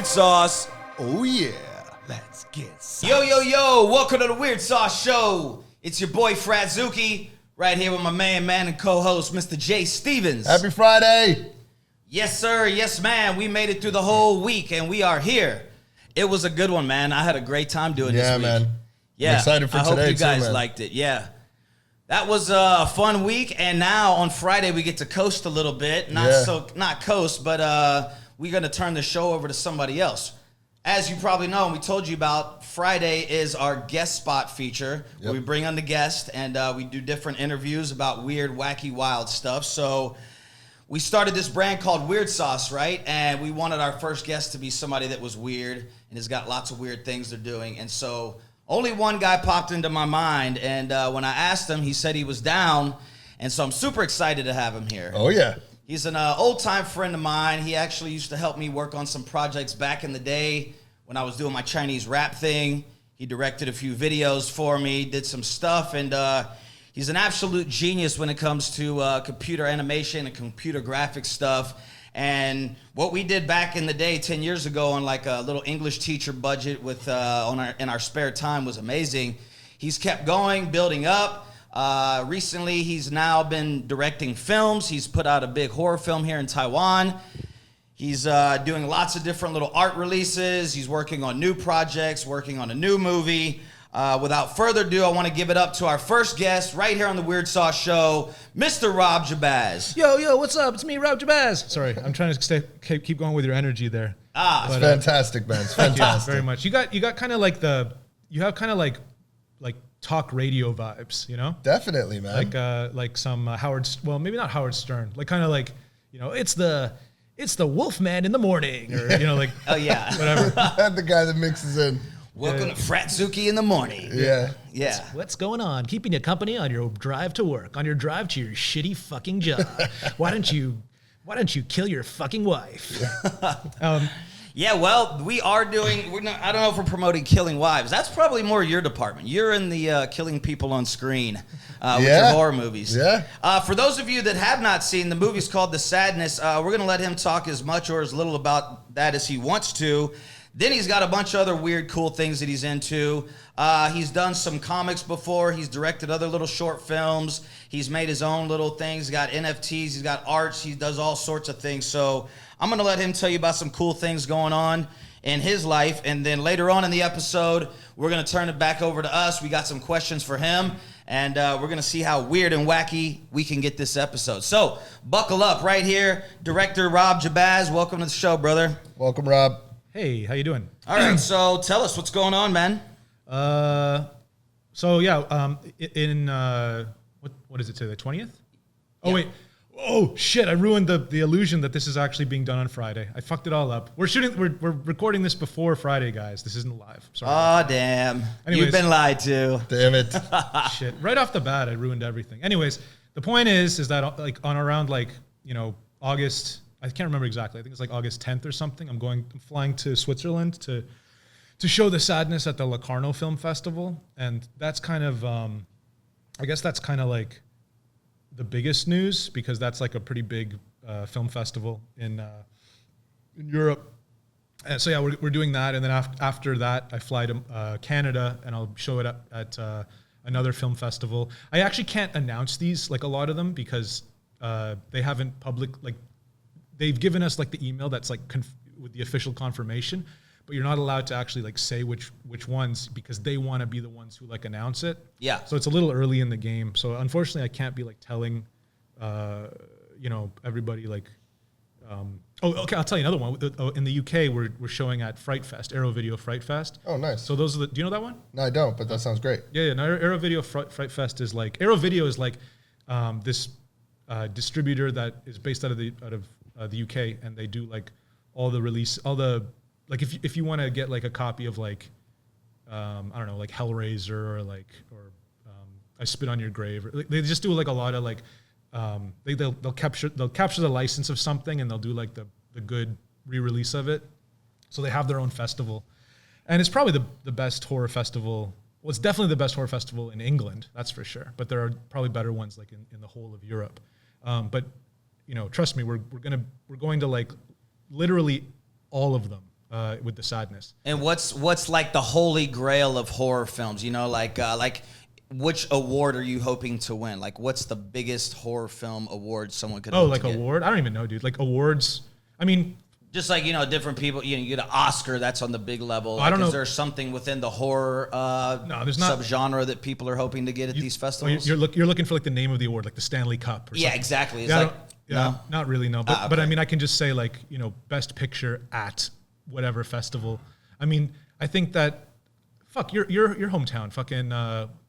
Sauce. Oh yeah, let's get saucy. Yo, welcome to the Weird Sauce Show. It's your boy Fratzuki, right here with my man and co-host, Mr. Jay Stevens. Happy Friday. Yes, sir. Yes, man. We made it through the whole week, and we are here. It was a good one, man. I had a great time doing this week. Yeah, man. Yeah, I'm excited for I today, hope you guys too, man. liked it. Yeah. That was a fun week, and now on Friday we get to coast a little bit. Not coast, but we're going to turn the show over to somebody else. As you probably know, and we told you about, Friday is our guest spot feature, where we bring on the guest, and we do different interviews about weird, wacky, wild stuff. So we started this brand called Weird Sauce, right? And we wanted our first guest to be somebody that was weird and has got lots of weird things they're doing. And so only one guy popped into my mind, and when I asked him, he said he was down, and so I'm super excited to have him here. Oh yeah. He's an old-time friend of mine. He actually used to help me work on some projects back in the day when I was doing my Chinese rap thing. He directed a few videos for me, did some stuff, and he's an absolute genius when it comes to computer animation and computer graphics stuff. And what we did back in the day, 10 years ago, on like a little English teacher budget with in our spare time was amazing. He's kept going, building up. Recently, he's now been directing films. He's put out a big horror film here in Taiwan. He's doing lots of different little art releases. He's working on new projects, working on a new movie. Without further ado, I want to give it up to our first guest right here on the Weird Sauce Show, Mr. Rob Jabbaz. Yo, what's up? It's me, Rob Jabbaz. Sorry, I'm trying to keep going with your energy there. It's fantastic, man. It's fantastic. Thank you very much. You got kind of like like talk radio vibes, you know? Definitely, man. Like some Howard. Well, maybe not Howard Stern. Like kind of like, you know, it's the Wolfman in the morning, or you know, like Oh yeah, whatever. The guy that mixes in. welcome to Fratzuki in the morning. Yeah. Yeah. What's going on? Keeping you company on your drive to work, on your drive to your shitty fucking job. Why don't you kill your fucking wife? Yeah, well, we are doing, I don't know if we're promoting killing wives. That's probably more your department. You're in the killing people on screen with your horror movies. Yeah. For those of you that have not seen, the movie's called The Sadness. We're going to let him talk as much or as little about that as he wants to. Then he's got a bunch of other weird, cool things that he's into. He's done some comics before. He's directed other little short films. He's made his own little things. He's got NFTs. He's got arts. He does all sorts of things. So I'm going to let him tell you about some cool things going on in his life. And then later on in the episode, we're going to turn it back over to us. We got some questions for him. And we're going to see how weird and wacky we can get this episode. So buckle up right here. Director Rob Jabbaz, welcome to the show, brother. Welcome, Rob. Hey, how you doing? All right, so tell us what's going on, man. What is it today? The 20th? Oh wait. Oh shit! I ruined the illusion that this is actually being done on Friday. I fucked it all up. We're recording this before Friday, guys. This isn't live. Sorry. Oh damn! Anyways. You've been lied to. Damn it. Shit! Right off the bat, I ruined everything. Anyways, the point is that like on around like, you know, August. I can't remember exactly. I think it's like August 10th or something. I'm flying to Switzerland to show The Sadness at the Locarno Film Festival, and that's kind of I guess that's kind of like the biggest news, because that's like a pretty big film festival in Europe. And so yeah, we're doing that, and then after that, I fly to Canada, and I'll show it up at another film festival. I actually can't announce these, like a lot of them, because they haven't they've given us like the email that's like with the official confirmation, but you're not allowed to actually like say which ones, because they want to be the ones who like announce it. Yeah. So it's a little early in the game. So unfortunately, I can't be like telling, you know, everybody like. Okay, I'll tell you another one. In the UK, we're showing at Fright Fest, Aero Video Fright Fest. Oh, nice. So those are do you know that one? No, I don't, but that sounds great. Yeah. No, Aero Video Fright Fest is like this distributor that is based out of the UK, and they do like all the like if you want to get like a copy of like I don't know, like Hellraiser or I Spit on Your Grave, or, like, they just do like a lot of like they'll capture the license of something, and they'll do like the good re-release of it. So they have their own festival, and it's probably the best horror festival. Well, it's definitely the best horror festival in England, that's for sure. But there are probably better ones like in the whole of Europe. But you know, trust me, we're going to like literally all of them. with the sadness. And what's like the holy grail of horror films? You know, like which award are you hoping to win? Like, what's the biggest horror film award someone could? Oh, like award? I don't even know, dude. Like awards. I mean, just like, you know, different people. You know, you get an Oscar. That's on the big level. Like, I don't know. Is there something within the horror no, there's not subgenre that people are hoping to get at these festivals? You're looking for like the name of the award, like the Stanley Cup. Or yeah, something. exactly. It's No? Not really. No, but okay. but I mean, I can just say like, you know, best picture at whatever festival. I mean, I think that. Fuck, your hometown, fucking.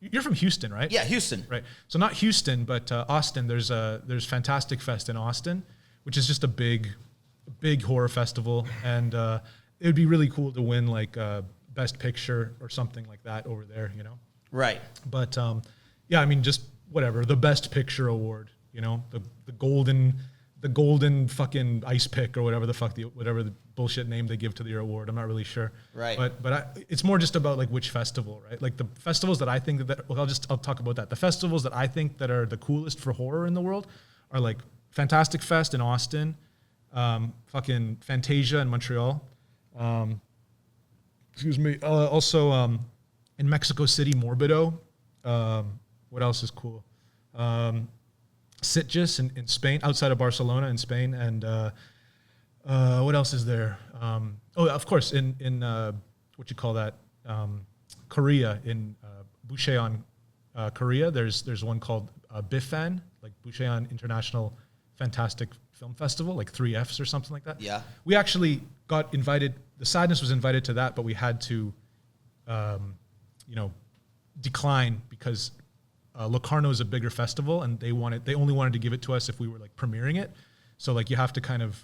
You're from Houston, right? Yeah, Houston. Right. So not Houston, but Austin. There's Fantastic Fest in Austin, which is just a big horror festival, and it would be really cool to win like Best Picture or something like that over there, you know. Right. But yeah, I mean, just whatever, the Best Picture award, you know, the golden fucking ice pick or whatever the fuck whatever the bullshit name they give to the award. I'm not really sure. Right. But it's more just about like which festival, right? Like the festivals that I think I'll talk about that. The festivals that I think that are the coolest for horror in the world are like Fantastic Fest in Austin, fucking Fantasia in Montreal. Excuse me. Also in Mexico City, Morbido. What else is cool? Sitges in Spain, outside of Barcelona in Spain, and what else is there? Of course, in what you call that, Korea, in Bucheon, Korea. There's one called Bifan, like Bucheon International Fantastic Film Festival, like 3Fs or something like that. Yeah. We actually got invited. The Sadness was invited to that, but we had to, decline because. Locarno is a bigger festival, and they only wanted to give it to us if we were like premiering it. So like you have to kind of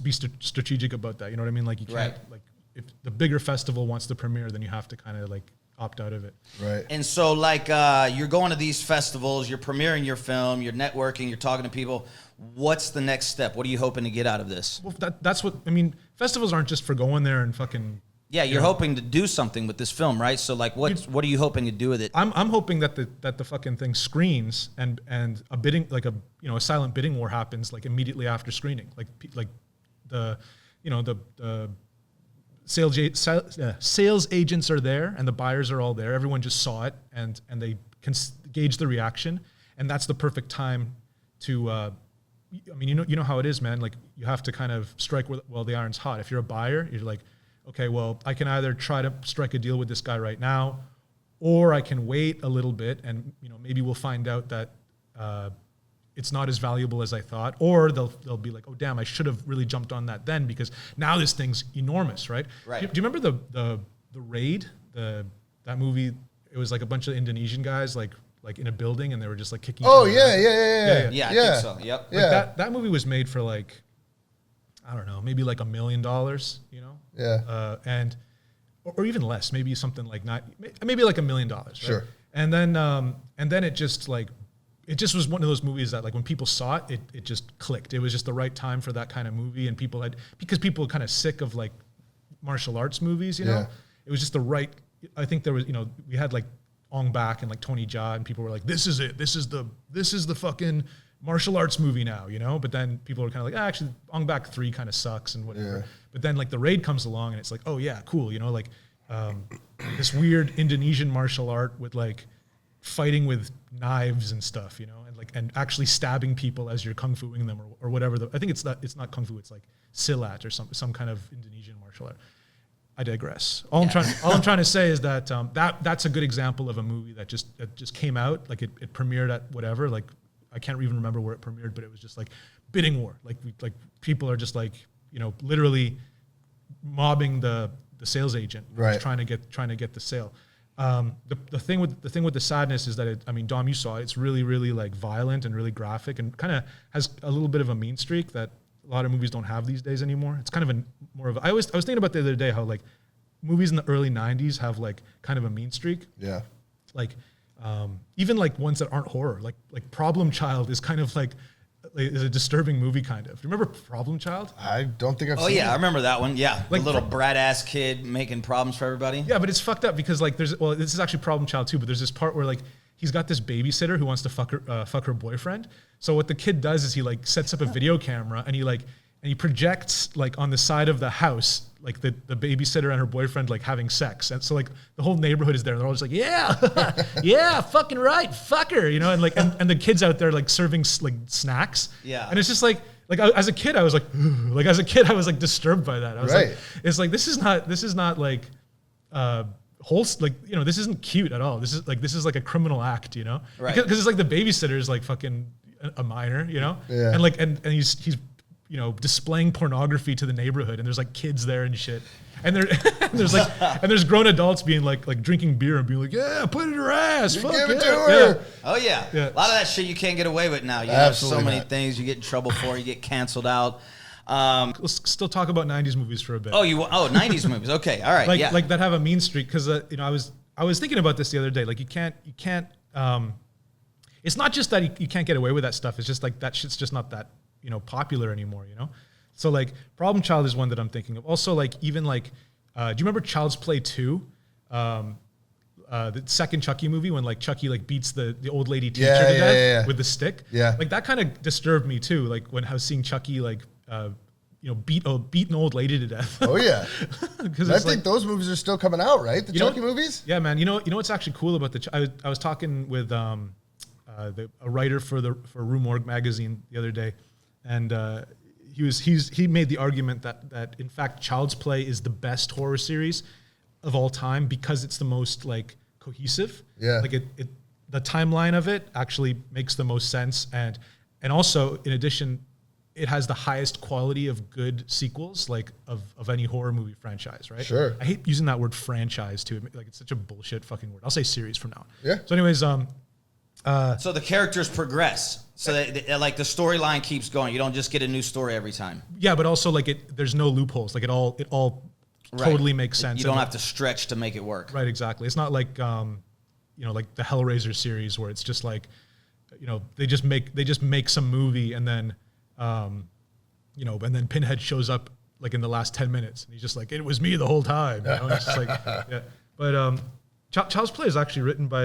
be strategic about that. You know what I mean? Like you can't like if the bigger festival wants to premiere, then you have to kind of like opt out of it. Right. And so like you're going to these festivals, you're premiering your film, you're networking, you're talking to people. What's the next step? What are you hoping to get out of this? Well, that's what I mean. Festivals aren't just for going there and fucking. Yeah, you're hoping to do something with this film, right? So like what are you hoping to do with it? I'm hoping that the fucking thing screens and a bidding like a silent bidding war happens like immediately after screening. Like the sales agents are there and the buyers are all there. Everyone just saw it and they can gauge the reaction, and that's the perfect time to I mean, you know how it is, man. Like you have to kind of strike while the iron's hot. If you're a buyer, you're like, okay, well, I can either try to strike a deal with this guy right now, or I can wait a little bit and maybe we'll find out that it's not as valuable as I thought, or they'll be like, oh damn, I should have really jumped on that then because now this thing's enormous, right? Right. Do you remember the Raid, that movie? It was like a bunch of Indonesian guys like in a building and they were just like kicking. Oh each yeah, other yeah. Yeah, I think so. Yep. Like that movie was made for like, I don't know, maybe like $1 million, Yeah. and or even less, maybe something like maybe like $1 million. Right? Sure. And then it just was one of those movies that like when people saw it, it just clicked. It was just the right time for that kind of movie, and because people were kind of sick of like martial arts movies, Yeah. It was just the right. I think there was, we had like Ong Bak and like Tony Jaa, and people were like, this is it. This is the fucking martial arts movie now, But then people are kind of like, actually, Ong Bak 3 kind of sucks and whatever. Yeah. But then like the Raid comes along and it's like, oh yeah, cool, like this weird Indonesian martial art with like fighting with knives and stuff, and actually stabbing people as you're kung fuing them or whatever. I think it's not kung fu, it's like silat or some kind of Indonesian martial art. I digress. All I'm trying to say is that that's a good example of a movie that just came out, like it premiered at whatever, like I can't even remember where it premiered, but it was just like bidding war. Like people are just like, literally mobbing the sales agent, right, trying to get the sale. The thing with the Sadness is that Dom, you saw it, it's really, really like violent and really graphic and kind of has a little bit of a mean streak that a lot of movies don't have these days anymore. It's kind of I was thinking about the other day how like movies in the early 90s have like kind of a mean streak. Yeah. Like even like ones that aren't horror, like Problem Child is kind of like is a disturbing movie kind of. Remember Problem Child? I don't think I've seen it. Oh yeah, it. I remember that one. Yeah, like the little brat ass kid making problems for everybody. Yeah, but it's fucked up because like this is actually Problem Child too, but there's this part where like he's got this babysitter who wants to fuck her boyfriend. So what the kid does is he like sets up a video camera and he like and he projects like on the side of the house, like the babysitter and her boyfriend like having sex. And so like the whole neighborhood is there and they're all just like, yeah, yeah, fucking right, fuck her, you know, and like, and the kids out there like serving like snacks. Yeah. And it's just like as a kid, I was like, like as a kid, I was like disturbed by that. I was like, it's like, this is not like, like, you know, this isn't cute at all. This is like a criminal act, you know? Right. Because it's like the babysitter is like fucking a minor, you know? Yeah. And like, and he's, you know, displaying pornography to the neighborhood, and there's like kids there and shit, and there's grown adults being like drinking beer and being like, yeah, put it in her ass, fuck give yeah. it to her. Yeah. Oh yeah. Yeah. A lot of that shit you can't get away with now. You have so many things you get in trouble for. You get canceled out. Let's still talk about 90s movies for a bit. 90s movies. Okay, all right. Like that have a mean streak, because you know, I was thinking about this the other day. Like you can't. It's not just that you can't get away with that stuff. It's just like that shit's just not that, you know, popular anymore, you know? So like Problem Child is one that I'm thinking of. Also like even like, do you remember Child's Play 2? The second Chucky movie when like Chucky like beats the old lady teacher to death with the stick. Yeah. Like that kind of disturbed me too. Like when I was seeing Chucky like, you know, beat an old lady to death. Oh yeah. Because I think those movies are still coming out, right? The Chucky movies? Yeah, man. You know what's actually cool about I was talking with a writer for Rue Morgue magazine the other day, and he made the argument that in fact Child's Play is the best horror series of all time because it's the most like cohesive. Yeah. Like the timeline of it actually makes the most sense, and also in addition, it has the highest quality of good sequels, like of any horror movie franchise, right? Sure. I hate using that word franchise too. Like it's such a bullshit fucking word. I'll say series from now on. Yeah. So anyways, So the characters progress. So that like the storyline keeps going. You don't just get a new story every time. yeah, but also like there's no loopholes. Like it all totally makes sense. You don't have to stretch to make it work. Right, exactly. It's not like you know, like the Hellraiser series where it's just like, you know, they just make some movie and then you know, and then Pinhead shows up like in the last 10 minutes and he's just like, it was me the whole time. You know? And it's just like, yeah. But Child's Play is actually written by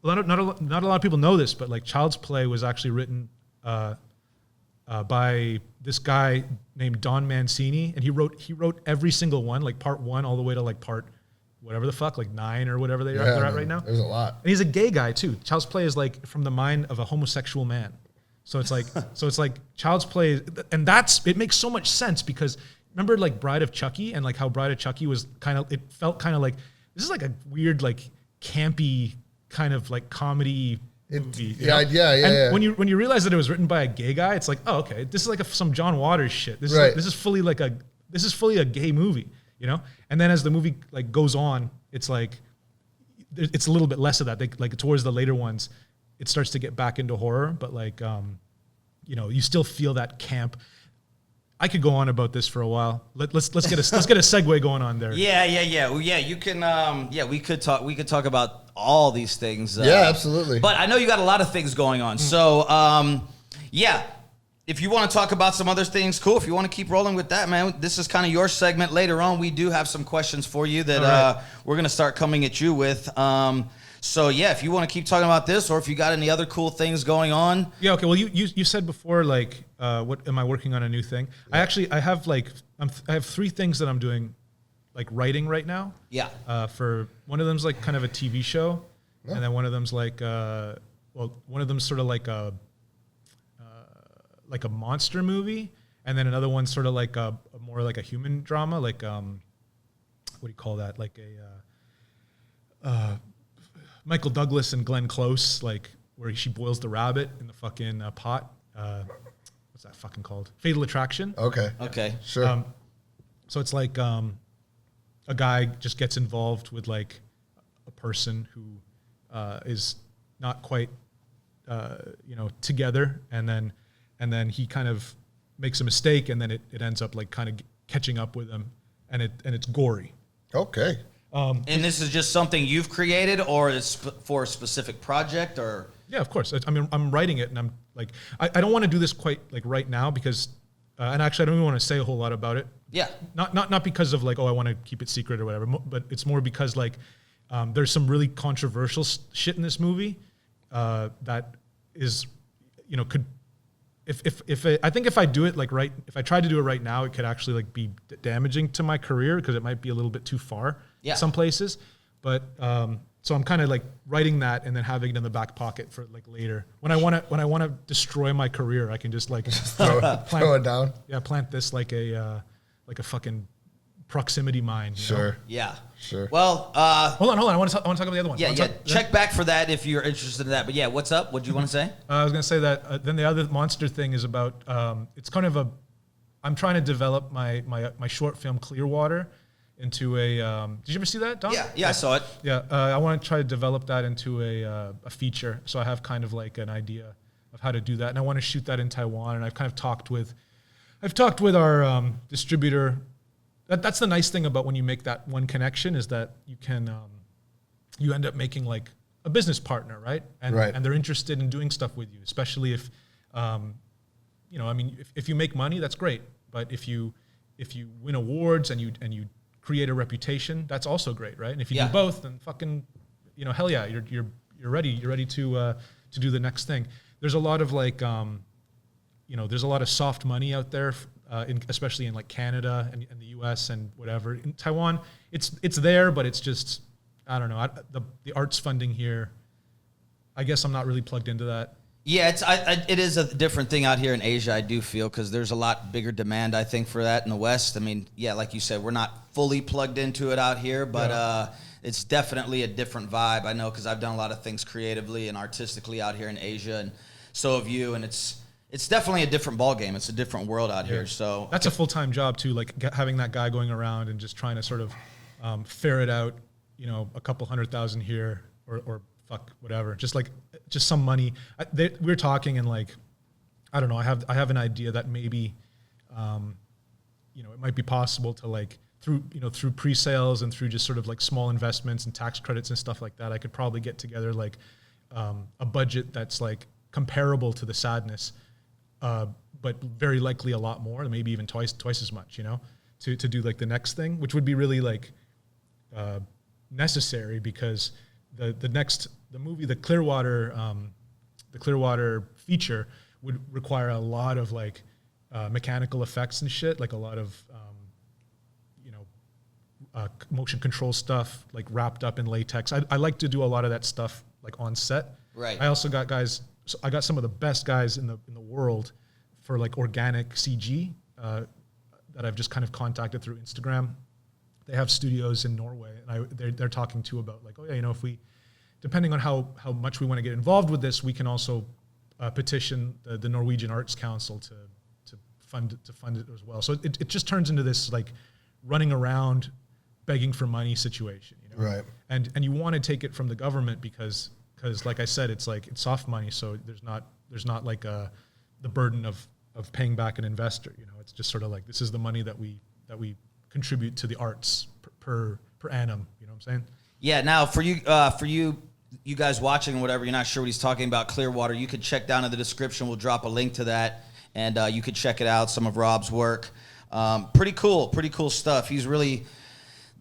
not a lot of people know this, but like Child's Play was actually written by this guy named Don Mancini, and he wrote every single one, like part 1 all the way to like part whatever the fuck, like 9 or whatever they're at right now. There's a lot. And he's a gay guy too. Child's Play is like from the mind of a homosexual man. So it's like Child's Play, and it makes so much sense because remember like Bride of Chucky and like how Bride of Chucky was it felt kind of like this is like a weird like campy kind of like comedy movie. Yeah. When you realize that it was written by a gay guy, it's like, oh, okay, this is like some John Waters shit. This is fully a gay movie, you know. And then as the movie like goes on, it's like it's a little bit less of that. Like towards the later ones, it starts to get back into horror, but like you know, you still feel that camp. I could go on about this for a while. Let's get a segue going on there. Yeah. Well, yeah, you can. We could talk about all these things. Yeah, absolutely. But I know you got a lot of things going on. So, yeah. If you want to talk about some other things, cool. If you want to keep rolling with that, man, this is kind of your segment. Later on, we do have some questions for you that we're going to start coming at you with. So, yeah, if you want to keep talking about this or if you got any other cool things going on. Yeah, okay. Well, you said before, like, what am I working on a new thing? Yeah. I have 3 things that I'm doing, like writing right now. Yeah. For one of them's like kind of a TV show, and then one of them's like, one of them's sort of like a monster movie, and then another one's sort of like a more like a human drama, like what do you call that? Like a Michael Douglas and Glenn Close, like where she boils the rabbit in the fucking pot. What's that fucking called? Fatal Attraction. Okay. Sure. So it's like a guy just gets involved with like a person who is not quite together, and then he kind of makes a mistake, and then it ends up like kind of catching up with him, and it's gory. Okay. And this is just something you've created, or it's for a specific project, or? Yeah, of course. I mean, I'm writing it, and I'm like, I don't want to do this quite like right now because, and actually, I don't even want to say a whole lot about it. Yeah. Not because of like, oh, I want to keep it secret or whatever, but it's more because like, there's some really controversial shit in this movie that is, could I think if I do it like right, if I tried to do it right now, it could actually like be damaging to my career because it might be a little bit too far some places. But so I'm kind of like writing that and then having it in the back pocket for like later when I want to destroy my career, I can just like throw it down. Yeah, plant this like a fucking proximity mine. You know? Yeah. Sure. Well, hold on. I want to talk about the other one. Yeah. Check back for that if you're interested in that. But yeah, what's up? What do you want to say? I was going to say that then the other monster thing is about, it's kind of I'm trying to develop my short film Clearwater into a, did you ever see that, Dom? Yeah, I saw it. Yeah, I want to try to develop that into a feature. So I have kind of like an idea of how to do that. And I want to shoot that in Taiwan. And I've kind of talked with our distributor. That's the nice thing about when you make that one connection is that you can, you end up making like a business partner, right? And they're interested in doing stuff with you, especially if, if you make money, that's great. But if you win awards and you create a reputation, that's also great, right? And if you do both, then fucking, hell yeah, you're ready to do the next thing. There's a lot of like, there's a lot of soft money out there. Especially in like Canada and the U.S. and whatever. In Taiwan, it's there, but it's just, I don't know. The arts funding here, I guess I'm not really plugged into that. Yeah, it is a different thing out here in Asia, I do feel, because there's a lot bigger demand, I think, for that in the West. I mean, yeah, like you said, we're not fully plugged into it out here, but it's definitely a different vibe. I know because I've done a lot of things creatively and artistically out here in Asia, and so have you, and it's definitely a different ball game. It's a different world out here. So that's a full-time job too, like having that guy going around and just trying to sort of ferret out, a couple 100,000 here or fuck whatever, just some money. We're talking and like, I don't know. I have an idea that maybe, it might be possible to like through pre-sales and through just sort of like small investments and tax credits and stuff like that. I could probably get together like a budget that's like comparable to The Sadness. But very likely a lot more, maybe even twice as much, to do like the next thing, which would be really like necessary because the movie, the Clearwater feature would require a lot of like mechanical effects and shit, like a lot of motion control stuff, like wrapped up in latex. I like to do a lot of that stuff like on set. Right. I also got guys. So I got some of the best guys in the world for like organic CG that I've just kind of contacted through Instagram. They have studios in Norway, and they're talking to about like, oh yeah, if we, depending on how much we want to get involved with this, we can also petition the Norwegian Arts Council to fund it as well. So it just turns into this like running around begging for money situation, Right. And you want to take it from the government because like I said, it's soft money, so there's not like the burden of paying back an investor. It's just sort of like this is the money that we contribute to the arts per annum. You know what I'm saying? Yeah. Now for you guys watching or whatever, you're not sure what he's talking about. Clearwater, you could check down in the description. We'll drop a link to that, and you could check it out. Some of Rob's work, pretty cool stuff. He's really.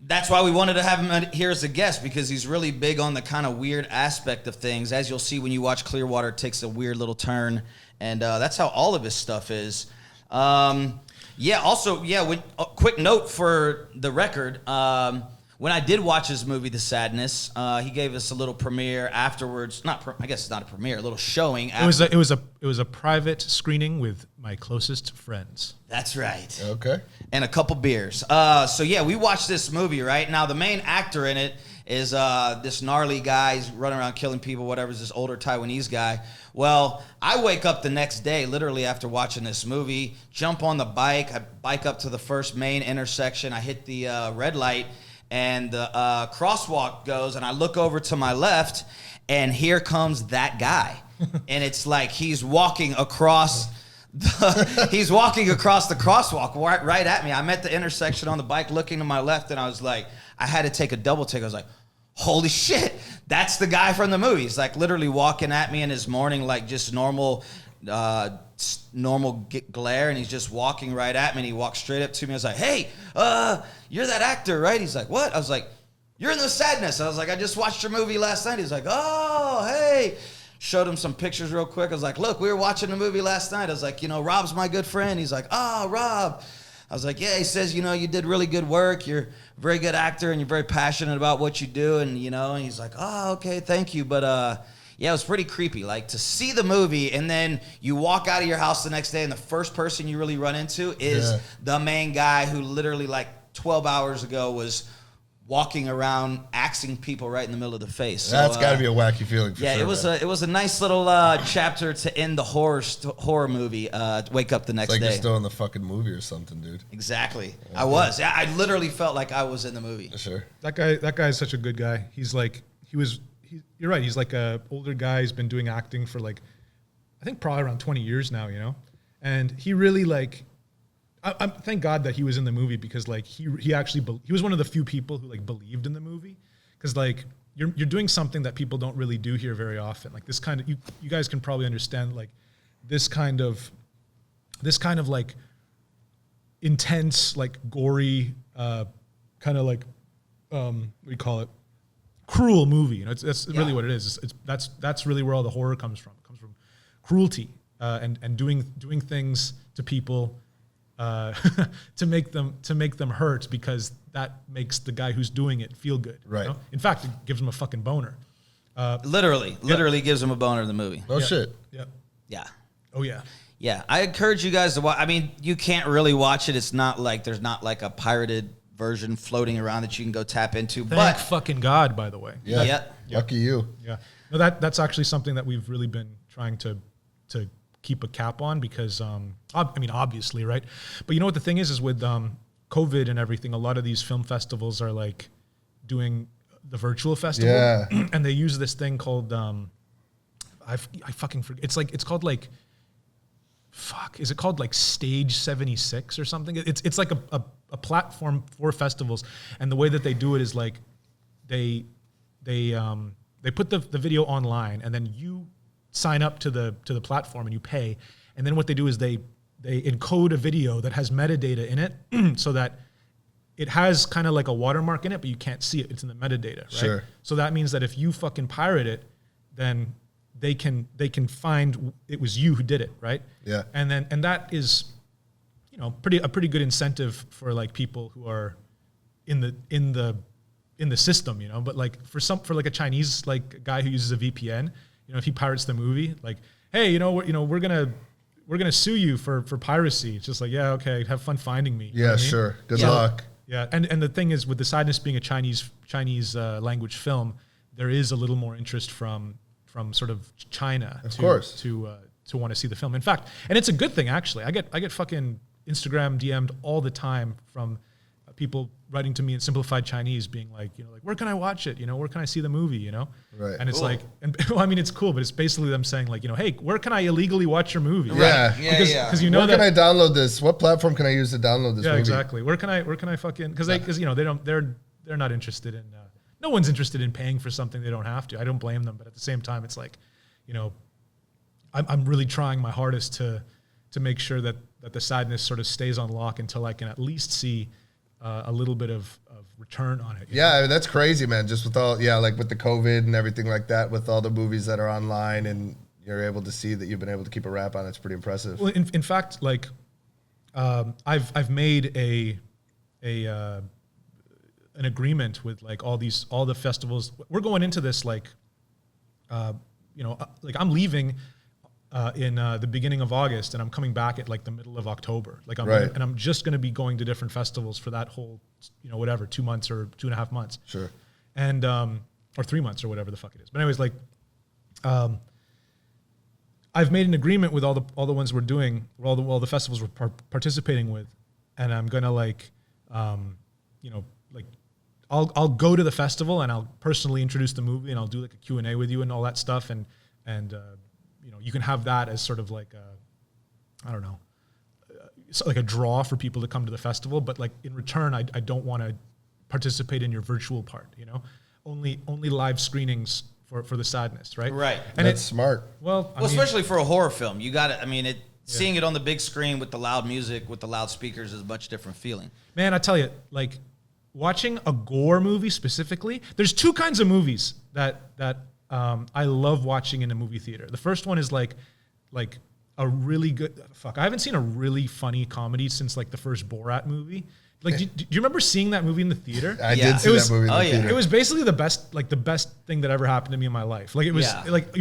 That's why we wanted to have him here as a guest, because he's really big on the kind of weird aspect of things. As you'll see when you watch Clearwater, it takes a weird little turn, and that's how all of his stuff is. Quick note for the record. When I did watch his movie, The Sadness, he gave us a little premiere afterwards. I guess it's not a premiere, a little showing. It was a private screening with my closest friends. That's right. Okay. And a couple beers. We watched this movie, right? Now, the main actor in it is this gnarly guy. He's running around killing people, whatever, is this older Taiwanese guy. Well, I wake up the next day, literally after watching this movie, jump on the bike. I bike up to the first main intersection. I hit the red light, and the crosswalk goes, and I look over to my left, and here comes that guy. And it's like he's walking across the crosswalk right at me. I'm at the intersection on the bike looking to my left, and I was like, I had to take a double take. I was like, holy shit, that's the guy from the movie. He's like literally walking at me in his morning, like just normal glare, and he's just walking right at me, and he walked straight up to me. I was like, hey, you're that actor, right? He's like, what? I was like, you're in The Sadness. I was like, I just watched your movie last night. He's like, oh, hey. showed him some pictures real quick. I was like, look, we were watching the movie last night. I was like, Rob's my good friend. He's like, oh, Rob. I was like, yeah, he says, you did really good work. You're a very good actor and you're very passionate about what you do. And, and he's like, oh, okay, thank you. But, yeah, it was pretty creepy. Like, to see the movie and then you walk out of your house the next day and the first person you really run into is the main guy who literally, like, 12 hours ago was walking around axing people right in the middle of the face. So, that's got to be a wacky feeling for sure. Yeah, it was a nice little chapter to end the horror movie. Wake up the next day. It's like you're still in the fucking movie or something, dude. Exactly. I was. Yeah, I literally felt like I was in the movie. Sure. That guy is such a good guy. You're right. He's like a older guy. He's been doing acting for like, I think probably around 20 years now, and he really like, I thank God that he was in the movie because like he actually he was one of the few people who like believed in the movie because like you're doing something that people don't really do here very often. Like this kind of you guys can probably understand like this kind of like intense like gory kind of like what do you call it, cruel movie. That's really what it is. That's really where all the horror comes from. It comes from cruelty and doing things to people. To make them hurt because that makes the guy who's doing it feel good. Right. In fact, it gives him a fucking boner. Literally gives him a boner in the movie. No shit. Yeah. Yeah. Oh yeah. Yeah. I encourage you guys to watch. I mean, you can't really watch it. It's not like there's not like a pirated version floating around that you can go tap into. Thank fucking God, by the way. Yeah. Lucky you. Yeah. No, that's actually something that we've really been trying to keep a cap on because, obviously, right? But you know what the thing is with COVID and everything, a lot of these film festivals are like doing the virtual festival. Yeah. And they use this thing called, I fucking forget. It's called like, is it called like Stage 76 or something? It's like a platform for festivals. And the way that they do it is like they put the video online and then you sign up to the platform and you pay, and then what they do is they encode a video that has metadata in it so that it has kind of like a watermark in it, but you can't see it. It's in the metadata, right? Sure. So that means that if you fucking pirate it, then they can find it was you who did it, right? Yeah. And that is, a pretty good incentive for like people who are in the system, But like for like a Chinese like guy who uses a VPN. If he pirates the movie, like, hey, we're gonna sue you for piracy. It's just like, yeah, okay, have fun finding me. Yeah, sure. Good luck. Yeah, and the thing is, with The Sadness being a Chinese language film, there is a little more interest from sort of China, of course, to want to see the film. In fact, and it's a good thing actually. I get fucking Instagram DM'd all the time from people writing to me in simplified Chinese being like, like, where can I watch it? Where can I see the movie? Right. And it's cool. Like, and well, I mean, it's cool, but it's basically them saying like, hey, where can I illegally watch your movie? Yeah. Right. Yeah. Because where can I download this? What platform can I use to download this movie? Yeah, exactly. Where can I fucking, because they're not interested in, no one's interested in paying for something they don't have to. I don't blame them. But at the same time, it's like, I'm really trying my hardest to make sure that The Sadness sort of stays on lock until I can at least see a little bit of return on it. Yeah, that's crazy, man. Just with all, like with the COVID and everything like that, with all the movies that are online and you're able to see that you've been able to keep a wrap on, it's pretty impressive. Well, in fact, like I've made an agreement with like all the festivals. We're going into this like, like I'm leaving in the beginning of August, and I'm coming back at like the middle of October. Like I'm just going to be going to different festivals for that whole, 2 months or 2.5 months. Sure. And or 3 months or whatever the fuck it is. But anyways, like, I've made an agreement with all the ones we're doing, all the festivals we're participating with, and I'm gonna like, like, I'll go to the festival and I'll personally introduce the movie and I'll do like a Q&A with you and all that stuff and you can have that as sort of like I don't know, so like a draw for people to come to the festival. But like in return, I don't want to participate in your virtual part. Only live screenings for The Sadness, right? Right. And that's smart. Well, especially for a horror film, you got it. I mean, seeing it on the big screen with the loud music, with the loudspeakers, is a much different feeling. Man, I tell you, like watching a Gore movie specifically. There's two kinds of movies that I love watching in a movie theater. The first one is like a really good. Fuck, I haven't seen a really funny comedy since like the first Borat movie. Like, do you remember seeing that movie in the theater? I did see that movie in the theater. It was basically the best thing that ever happened to me in my life. Like, it was like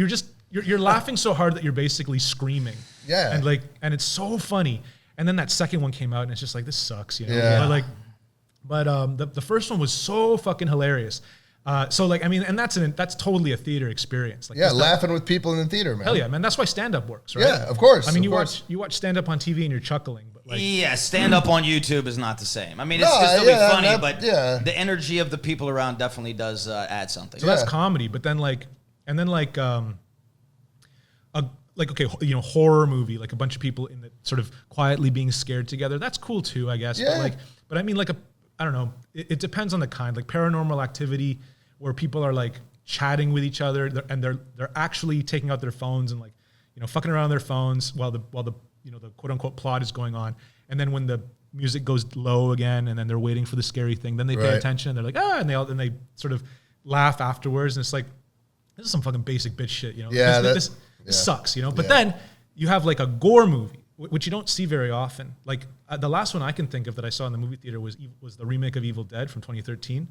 you're laughing so hard that you're basically screaming. Yeah. And it's so funny. And then that second one came out, and it's just like, this sucks, you know. Yeah. But the first one was so fucking hilarious. So like, I mean, and that's totally a theater experience. Like, laughing with people in the theater, man. Hell yeah, man. That's why stand-up works, right? Yeah, of course. I mean, you watch stand-up on TV and you're chuckling, but like, yeah, stand-up on YouTube is not the same. I mean, it's still be funny, but the energy of the people around definitely does add something. So that's comedy, but then okay, you know, horror movie, like a bunch of people in the sort of quietly being scared together. That's cool too, I guess. Yeah. But I mean, like I don't know. It depends on the kind. Like Paranormal Activity, where people are like chatting with each other, and they're actually taking out their phones and like, you know, fucking around on their phones while the you know, the quote unquote plot is going on. And then when the music goes low again, and then they're waiting for the scary thing, then they pay attention and they're like, and they sort of laugh afterwards. And it's like, this is some fucking basic bitch shit, you know. Yeah, this sucks, you know. But then you have like a gore movie, which you don't see very often. Like the last one I can think of that I saw in the movie theater was the remake of Evil Dead from 2013.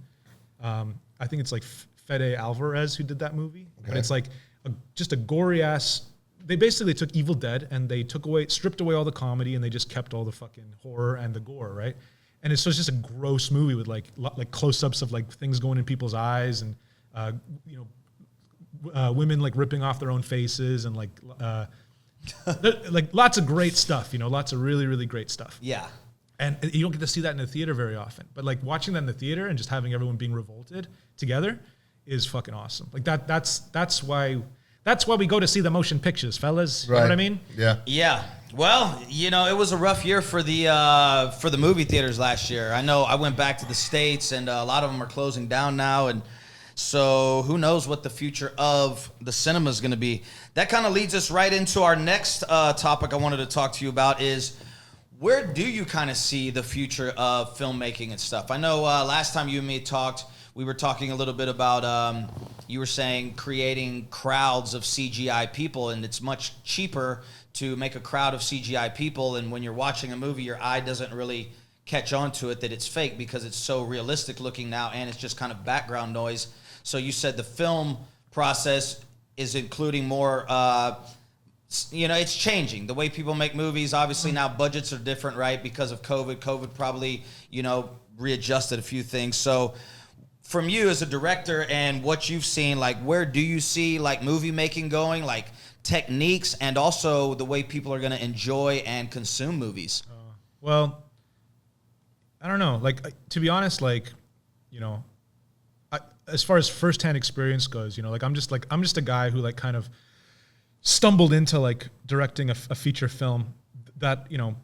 I think it's like Fede Alvarez who did that movie. Okay. But it's like just a gory ass. They basically took Evil Dead and they stripped away all the comedy, and they just kept all the fucking horror and the gore, right? And it's just a gross movie with like close-ups of like things going in people's eyes, and you know, women like ripping off their own faces, and like lots of great stuff, you know, lots of really, really great stuff. Yeah. And you don't get to see that in the theater very often. But like watching that in the theater and just having everyone being revolted together is fucking awesome. Like that's why we go to see the motion pictures, fellas. Right. You know what I mean? Yeah. Yeah. Well, you know, it was a rough year for the movie theaters last year. I know I went back to the States, and a lot of them are closing down now, and so who knows what the future of the cinema is going to be. That kind of leads us right into our next topic I wanted to talk to you about is, where do you kind of see the future of filmmaking and stuff? I know last time you and me talked, we were talking a little bit about, you were saying creating crowds of CGI people, and it's much cheaper to make a crowd of CGI people, and when you're watching a movie, your eye doesn't really catch on to it that it's fake because it's so realistic looking now, and it's just kind of background noise. So you said the film process is including more, you know, it's changing. The way people make movies, obviously now budgets are different, right? Because of COVID. COVID probably, you know, readjusted a few things. So from you as a director and what you've seen, like, where do you see like movie making going, like techniques, and also the way people are going to enjoy and consume movies? Well, I don't know. Like, to be honest, like, you know, as far as firsthand experience goes, you know, like I'm just a guy who like kind of stumbled into like directing a feature film that, you know,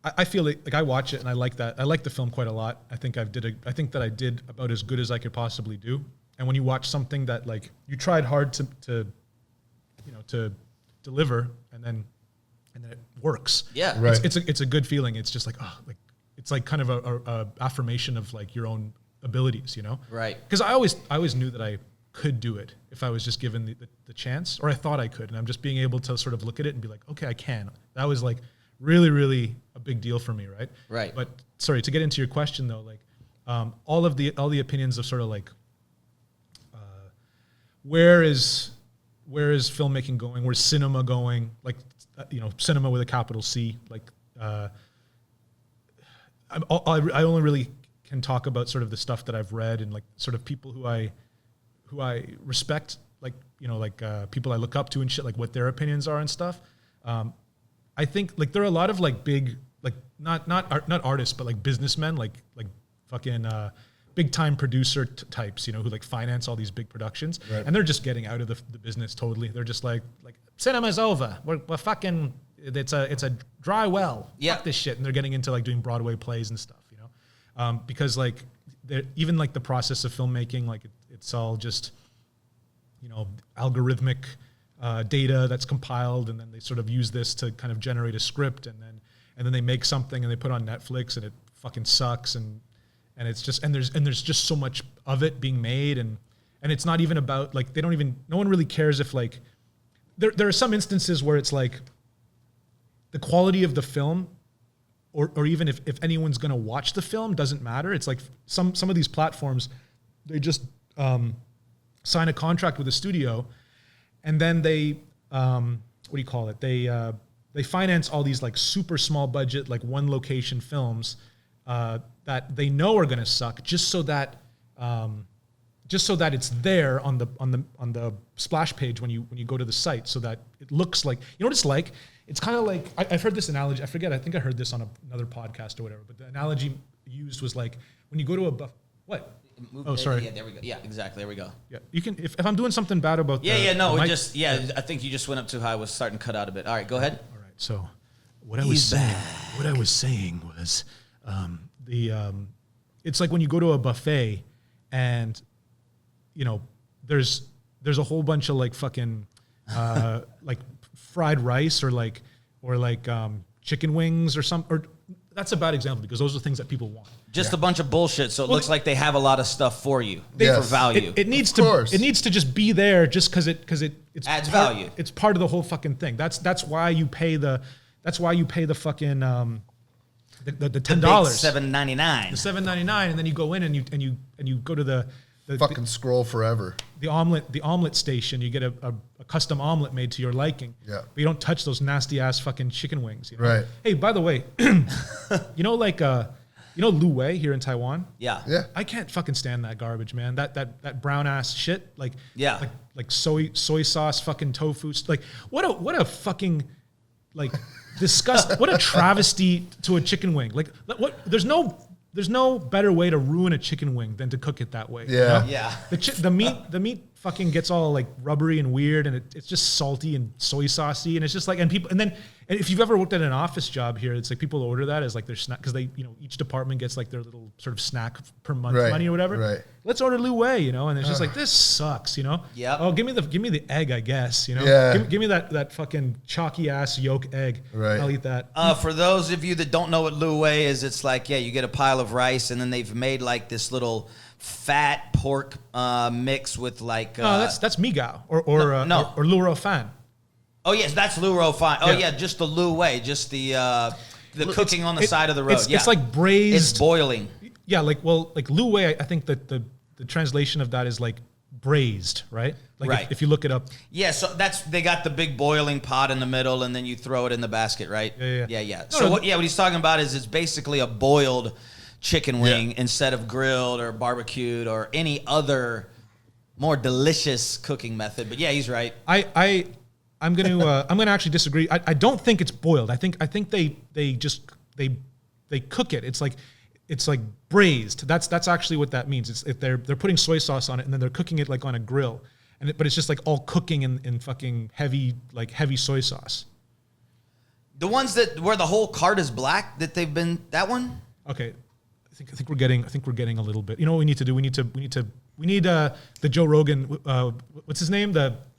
I feel like I watch it and I like that. I like the film quite a lot. I think that I did about as good as I could possibly do. And when you watch something that like you tried hard to you know, to deliver, and then it works. Yeah. Right. It's a good feeling. It's just like, oh, like it's like kind of a affirmation of like your own abilities, you know? Right. Because I always knew that I could do it if I was just given the chance, or I thought I could. And I'm just being able to sort of look at it and be like, okay, I can. That was like really, really a big deal for me, right? Right. But sorry, to get into your question though, like all the opinions of sort of like where is filmmaking going? Where's cinema going? Like, you know, cinema with a capital C. Like, I only really can talk about sort of the stuff that I've read and like sort of people who I respect, like, you know, like people I look up to and shit, like what their opinions are and stuff. I think like there are a lot of like big, like not artists, but like businessmen, like fucking big time producer types, you know, who like finance all these big productions, right. And they're just getting out of the business totally. They're just like cinema's over. We're fucking, it's a dry well. Yeah. Fuck this shit. And they're getting into like doing Broadway plays and stuff, you know, because like even like the process of filmmaking, like it's all just, you know, algorithmic data that's compiled, and then they sort of use this to kind of generate a script, and then they make something and they put on Netflix and it fucking sucks, and it's just and there's just so much of it being made, and and it's not even about like no one really cares if like there are some instances where it's like the quality of the film or even if anyone's going to watch the film doesn't matter. It's like some of these platforms, they just sign a contract with a studio, and then they what do you call it? They finance all these like super small budget, like one location films that they know are going to suck, just so that it's there on the splash page when you go to the site, so that it looks like, you know what it's like. It's kind of like I've heard this analogy. I forget. I think I heard this on another podcast or whatever. But the analogy used was like when you go to what? Oh, sorry. Yeah, there we go. Yeah, exactly. There we go. Yeah, you can. If I'm doing something bad about I think you just went up too high. It was starting to cut out a bit. All right, go ahead. All right. So what I was saying was it's like when you go to a buffet and you know there's a whole bunch of like fucking like fried rice or chicken wings or that's a bad example because those are things that people want. Just a bunch of bullshit. So it looks like they have a lot of stuff for you for value. It needs to just be there just because it adds value. It's part of the whole fucking thing. That's why you pay the fucking the $10, $7.99. the $7.99, and then you go in and you go to the fucking scroll forever. The omelet station. You get a custom omelet made to your liking. Yeah. But you don't touch those nasty ass fucking chicken wings. You know? Right. Hey, by the way, you know Lu Wei here in Taiwan? Yeah. Yeah. I can't fucking stand that garbage, man. That brown ass shit. Like soy sauce, fucking tofu. Like what a fucking like disgust. What a travesty to a chicken wing. Like what? There's no better way to ruin a chicken wing than to cook it that way. Yeah. You know? Yeah. The meat fucking gets all like rubbery and weird, and it's just salty and soy saucy, and it's just like, and if you've ever worked at an office job here, it's like people order that as like their snack because they, each department gets like their little sort of snack per month money or whatever. Right. Let's order Lu Wei, and it's just like, this sucks, Yeah. Oh, give me the egg, I guess, Yeah. Give me that fucking chalky ass yolk egg. Right. I'll eat that. For those of you that don't know what Lu Wei is, it's like, you get a pile of rice and then they've made like this little fat pork mix with like that's migao or Lu Ro Fan. Oh yes, that's Lu Ro Fan. Oh yeah, just the Lu Wei, just the cooking on the side of the road. It's like braised. It's boiling. Yeah, like Lu Wei, I think that the translation of that is like braised, right? Like right. If you look it up. Yeah, so they got the big boiling pot in the middle, and then you throw it in the basket, right? Yeah. What he's talking about is it's basically a boiled chicken wing instead of grilled or barbecued or any other more delicious cooking method. But yeah, he's right. I'm gonna actually disagree. I don't think it's boiled. I think they cook it. It's like braised. That's actually what that means. It's if they're putting soy sauce on it and then they're cooking it like on a grill, but it's just like all cooking in fucking heavy soy sauce. The ones where the whole cart is black, that one. Okay, I think we're getting a little bit. You know what we need to do? We need the Joe Rogan. What's his name?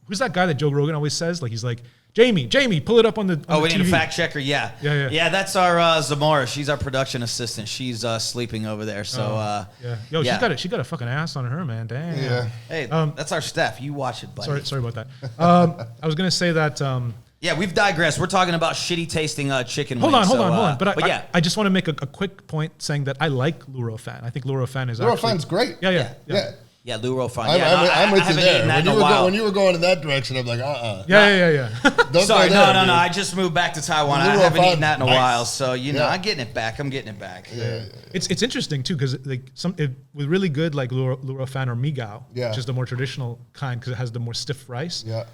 Who's that guy that Joe Rogan always says? Like he's like, Jamie, pull it up on the. We TV. need a fact checker. Yeah. Yeah. That's our Zamora. She's our production assistant. She's sleeping over there. So Yo, she got a fucking ass on her, man. Damn. Yeah. Hey, that's our staff. You watch it, buddy. Sorry about that. I was gonna say that. Yeah, we've digressed. We're talking about shitty tasting chicken hold wings. Hold on. But yeah. I just want to make a quick point saying that I like Lu Ro Fan. I think Lu Ro Fan is Lu Ro Fan's great. Yeah. Yeah, Lu Ro Fan. I'm with you there. When you you were going in that direction, I'm like, Yeah. Sorry, no. I just moved back to Taiwan. I haven't eaten that in a while, so I'm getting it back. Yeah. It's interesting too because like with really good like Lu Ro Fan or migao, which is the more traditional kind because it has the more stiff rice. Yeah.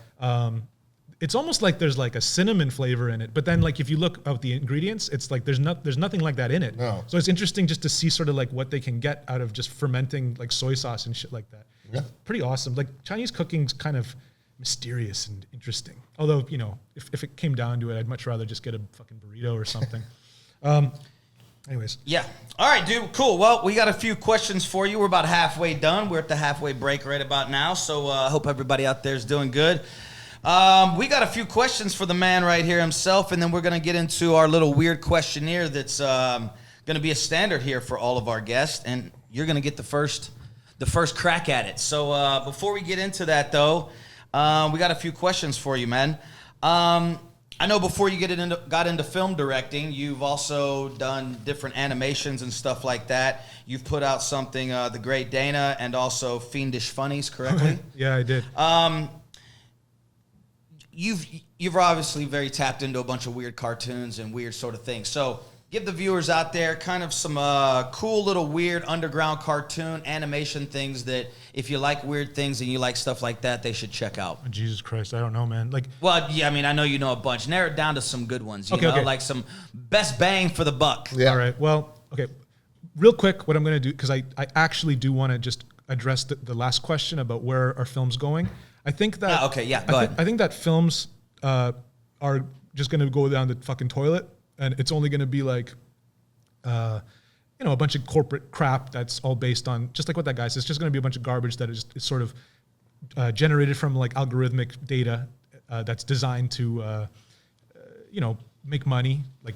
It's almost like there's like a cinnamon flavor in it, but then like if you look at the ingredients, it's like there's nothing like that in it. No. So it's interesting just to see sort of like what they can get out of just fermenting like soy sauce and shit like that. Yeah. It's pretty awesome. Like Chinese cooking's kind of mysterious and interesting. Although if it came down to it, I'd much rather just get a fucking burrito or something. Anyways. Yeah. All right, dude. Cool. Well, we got a few questions for you. We're about halfway done. We're at the halfway break right about now. So I hope everybody out there is doing good. We got a few questions for the man right here himself, and then we're going to get into our little weird questionnaire that's going to be a standard here for all of our guests, and you're going to get the first the first crack at it. So before we get into that, though, we got a few questions for you, man. I know before you got into film directing, you've also done different animations and stuff like that. You've put out something, The Great Dana, and also Fiendish Funnies, correctly? Yeah, I did. You've obviously very tapped into a bunch of weird cartoons and weird sort of things. So give the viewers out there kind of some cool little weird underground cartoon animation things that if you like weird things and you like stuff like that, they should check out. Oh, Jesus Christ, I don't know, man. Like, well, yeah, I mean, I know you know a bunch. Narrow it down to some good ones, you know, like some best bang for the buck. Yeah. All right. Well, okay. Real quick, what I'm going to do, because I actually do want to just address the last question about where our film's going. I think that. Okay, yeah, go ahead. I think that films are just going to go down the fucking toilet, and it's only going to be like, a bunch of corporate crap that's all based on, just like what that guy says, it's just going to be a bunch of garbage that is sort of generated from like algorithmic data that's designed to, make money, like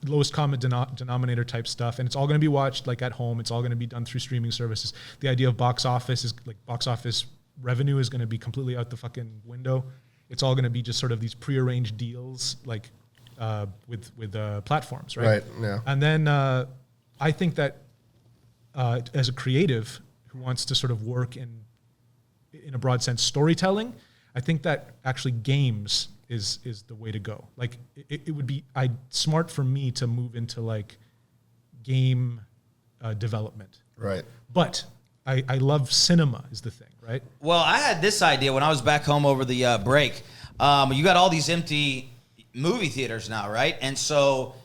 lowest common denominator type stuff. And it's all going to be watched like at home. It's all going to be done through streaming services. The idea of box office is like box office revenue is going to be completely out the fucking window. It's all going to be just sort of these prearranged deals, like with platforms, right? Right. Yeah. And then I think that as a creative who wants to sort of work in a broad sense storytelling, I think that actually games is the way to go. Like it would be smart for me to move into like game development. Right. But I love cinema is the thing, right? Well, I had this idea when I was back home over the break. You got all these empty movie theaters now, right? And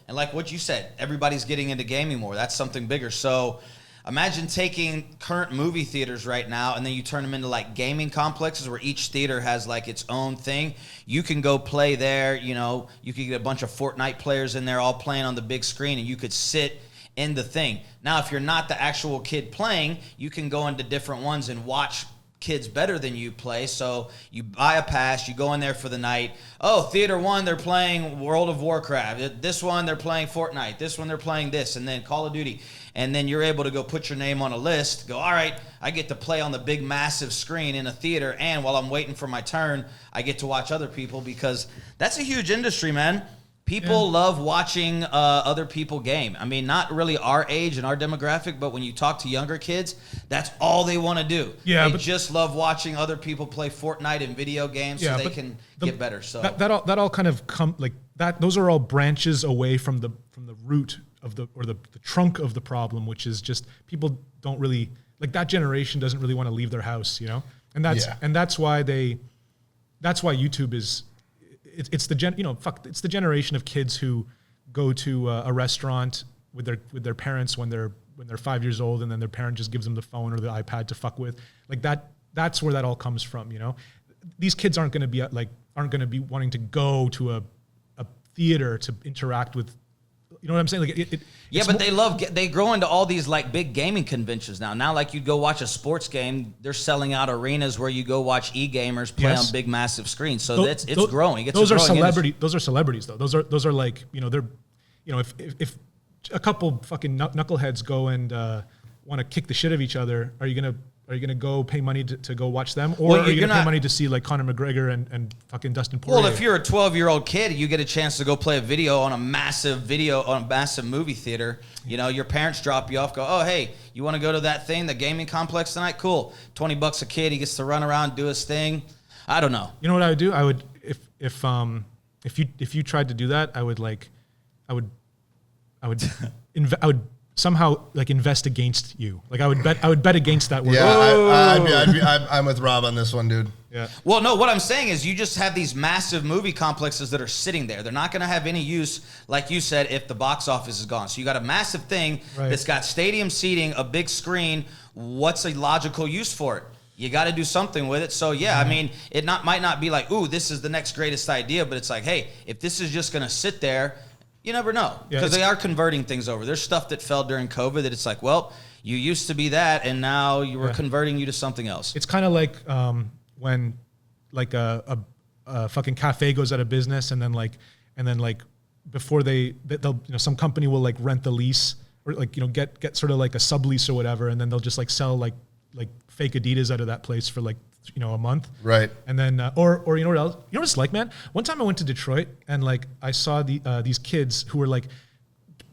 like what you said, everybody's getting into gaming more. That's something bigger. So imagine taking current movie theaters right now and then you turn them into like gaming complexes where each theater has like its own thing. You can go play there, you could get a bunch of Fortnite players in there all playing on the big screen and you could sit in the thing. Now, if you're not the actual kid playing, you can go into different ones and watch kids better than you play. So you buy a pass, you go in there for the night. Oh, theater 1, they're playing World of Warcraft. This one, they're playing Fortnite. This one, they're playing this, and then Call of Duty. And then you're able to go put your name on a list, go, all right, I get to play on the big massive screen in a theater, and while I'm waiting for my turn, I get to watch other people, because that's a huge industry, man. People love watching other people game. I mean, not really our age and our demographic, but when you talk to younger kids, that's all they want to do. Yeah, they just love watching other people play Fortnite and video games so they can get better. So that all kind of come like that. Those are all branches away from the root of the trunk of the problem, which is just people don't really like that generation doesn't really want to leave their house, and that's why YouTube is. It's the generation of kids who go to a restaurant with their parents when they're 5 years old, and then their parent just gives them the phone or the iPad to fuck with. Like that's where that all comes from. These kids aren't going to be wanting to go to a theater to interact with. You know what I'm saying? Like but they grow into all these like big gaming conventions now. Now, like you go watch a sports game, they're selling out arenas where you go watch e-gamers play on big massive screens. So it's growing. Those are celebrities. Those are celebrities though. Those are like they're if a couple fucking knuckleheads go and want to kick the shit of each other, are you gonna go pay money to go watch them, or are you gonna pay money to see like Conor McGregor and fucking Dustin Poirier? Well, if you're a 12-year-old kid, you get a chance to go play a video on a massive movie theater. Your parents drop you off, go, oh hey, you want to go to that thing, the gaming complex tonight? Cool, $20 a kid. He gets to run around, do his thing. I don't know. You know what I would do? I would if you tried to do that, I would somehow like invest against you. Like I would bet against that word. Yeah, I'm with Rob on this one, dude. Yeah. Well, no, what I'm saying is you just have these massive movie complexes that are sitting there. They're not going to have any use, like you said, if the box office is gone. So you got a massive thing that's got stadium seating, a big screen. What's a logical use for it? You got to do something with it. So yeah, I mean, might not be like, ooh, this is the next greatest idea, but it's like, hey, if this is just going to sit there, you never know, because they are converting things over. There's stuff that fell during COVID that it's like, well, you used to be that, and now you were converting you to something else. It's kind of like when like a fucking cafe goes out of business, and then before they'll some company will like rent the lease or like get sort of like a sublease or whatever, and then they'll just like sell like like fake Adidas out of that place for like, you know, a month. Right. And then, or you know what else? You know what it's like, man? One time I went to Detroit and like I saw these kids who were like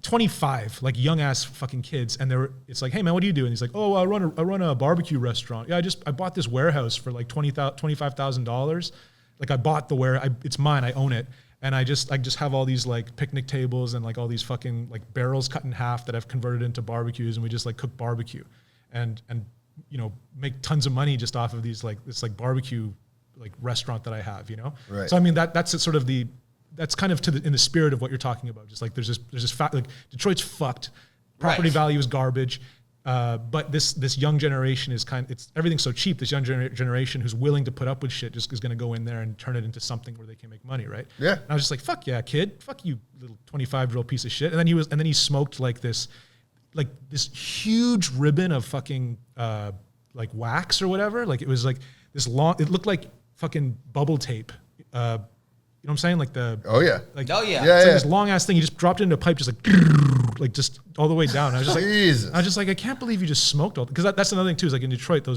25, like young ass fucking kids, and it's like, hey man, what do you do? And he's like, oh, I run a barbecue restaurant. Yeah, I bought this warehouse for like $25,000. Like I bought the it's mine, I own it. And I just have all these like picnic tables and like all these fucking like barrels cut in half that I've converted into barbecues, and we just like cook barbecue and you know, make tons of money just off of this barbecue like restaurant that I have, you know? Right. So I mean that's sort of that's kind of in the spirit of what you're talking about. Just like there's this fact, like Detroit's fucked, property value is garbage, but this young generation is everything's so cheap. This young generation who's willing to put up with shit just is going to go in there and turn it into something where they can make money, right? Yeah. And I was just like, fuck yeah, kid, fuck you, little 25-year-old piece of shit. And then he smoked like this huge ribbon of fucking like wax or whatever. Like it was like this long. It looked like fucking bubble tape. You know what I'm saying? Like oh yeah. Like, oh yeah. It's like this long ass thing. You just dropped it into a pipe, just like just all the way down. I was just like, Jesus. I was just like, I can't believe you just smoked all. Because that's another thing too. Is like in Detroit,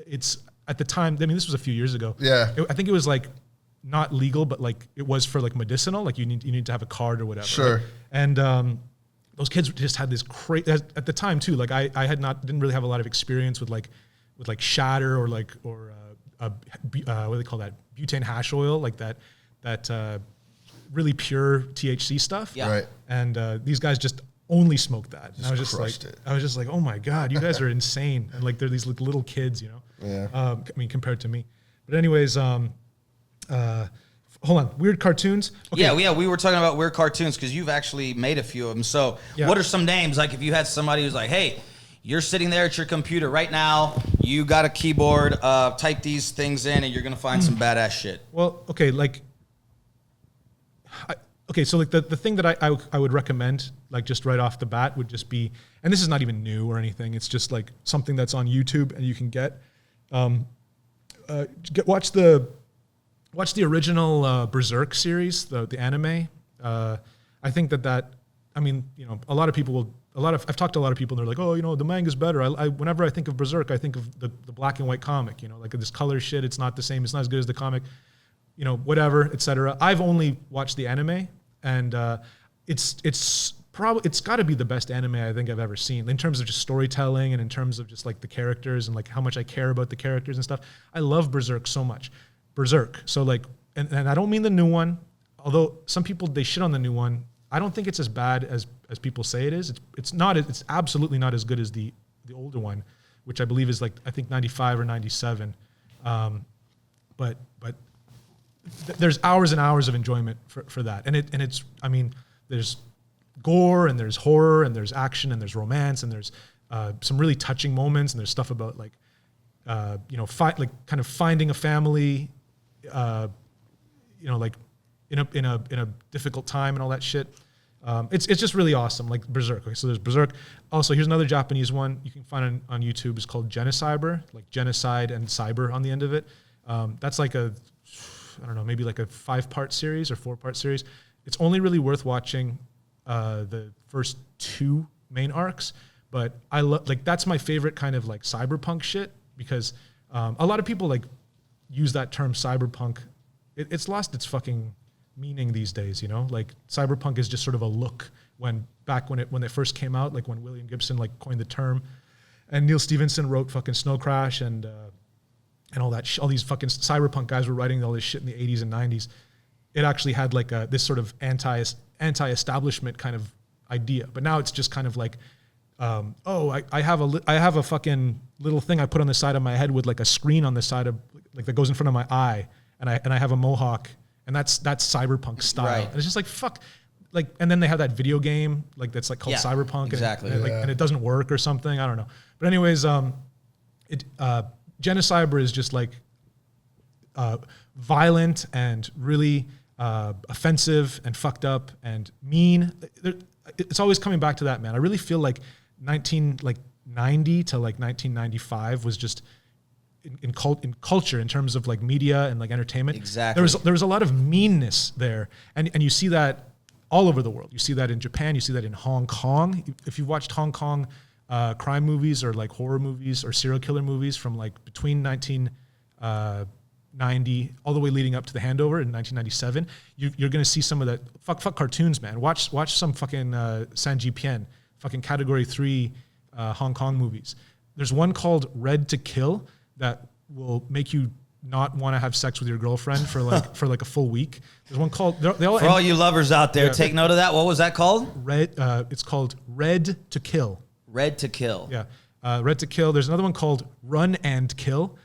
it's at the time. I mean, this was a few years ago. Yeah. I think it was like not legal, but like it was for like medicinal. Like you need to have a card or whatever. Sure. Right? And those kids just had this crazy at the time too. Like I didn't really have a lot of experience with shatter or what do they call that, butane hash oil, like that really pure THC stuff. Yeah. Right. And these guys just only smoked that. And I was crushed it. I was just like, oh my God, you guys are insane. And like they're these little kids, you know. Yeah. I mean, compared to me. But anyways, hold on, weird cartoons. Okay. Yeah, we were talking about weird cartoons because you've actually made a few of them. So what are some names? Like if you had somebody who's like, hey, you're sitting there at your computer right now, you got a keyboard, type these things in and you're going to find some badass shit. Well, okay, so like the thing that I would recommend, like just right off the bat, would just be, and this is not even new or anything, it's just like something that's on YouTube and you can get, watch the original Berserk series, the anime. I think that I mean, you know, I've talked to a lot of people and they're like, oh, you know, the manga's better. Whenever I think of Berserk, I think of the black and white comic, you know, like this color shit. It's not the same. It's not as good as the comic, you know, whatever, etc. I've only watched the anime, and it's got to be the best anime I think I've ever seen in terms of just storytelling and in terms of just like the characters and like how much I care about the characters and stuff. I love Berserk so much. So like, and I don't mean the new one, although some people, they shit on the new one. I don't think it's as bad as people say it is. It's absolutely not as good as the older one, which I believe is like, I think 95 or 97. But there's hours and hours of enjoyment for that. And it's, I mean, there's gore and there's horror and there's action and there's romance and there's some really touching moments and there's stuff about like, you know, kind of finding a family, you know, like in a difficult time and all that shit. It's just really awesome, like Berserk. Okay, so there's Berserk. Also, here's another Japanese one you can find on YouTube. It's called Genocyber, like genocide and cyber on the end of it. That's like I don't know, maybe like a 5-part series or 4-part series. It's only really worth watching the first 2 main arcs, but I love, like, that's my favorite kind of like cyberpunk shit, because a lot of people like use that term cyberpunk. It's lost its fucking meaning these days, you know? Like cyberpunk is just sort of a look when it first came out, like when William Gibson like coined the term, and Neil Stephenson wrote fucking Snow Crash and all that all these fucking cyberpunk guys were writing all this shit in the 80s and 90s. It actually had like this sort of anti-establishment kind of idea, but now it's just kind of like, I have a fucking little thing I put on the side of my head with like a screen on the side of like that goes in front of my eye, and I have a mohawk, and that's cyberpunk style. Right. And it's just like fuck, like, and then they have that video game like that's like called Cyberpunk, exactly, and it doesn't work or something. I don't know, but anyways, Genocyber is just like violent and really offensive and fucked up and mean. It's always coming back to that, man. I really feel like 1990 to like 1995 was just in culture, in terms of like media and like entertainment. Exactly. There was a lot of meanness there, and you see that all over the world. You see that in Japan. You see that in Hong Kong. If you've watched Hong Kong crime movies or like horror movies or serial killer movies from like between 1990 all the way leading up to The Handover in 1997, you're going to see some of that. Fuck cartoons, man. Watch some fucking Sanji Pien, fucking Category 3 Hong Kong movies. There's one called Red to Kill that will make you not want to have sex with your girlfriend for like a full week. There's one called they all for all you lovers out there, take note of that. What was that called? Red. It's called Red to Kill. Red to Kill. Yeah, Red to Kill. There's another one called Run and Kill,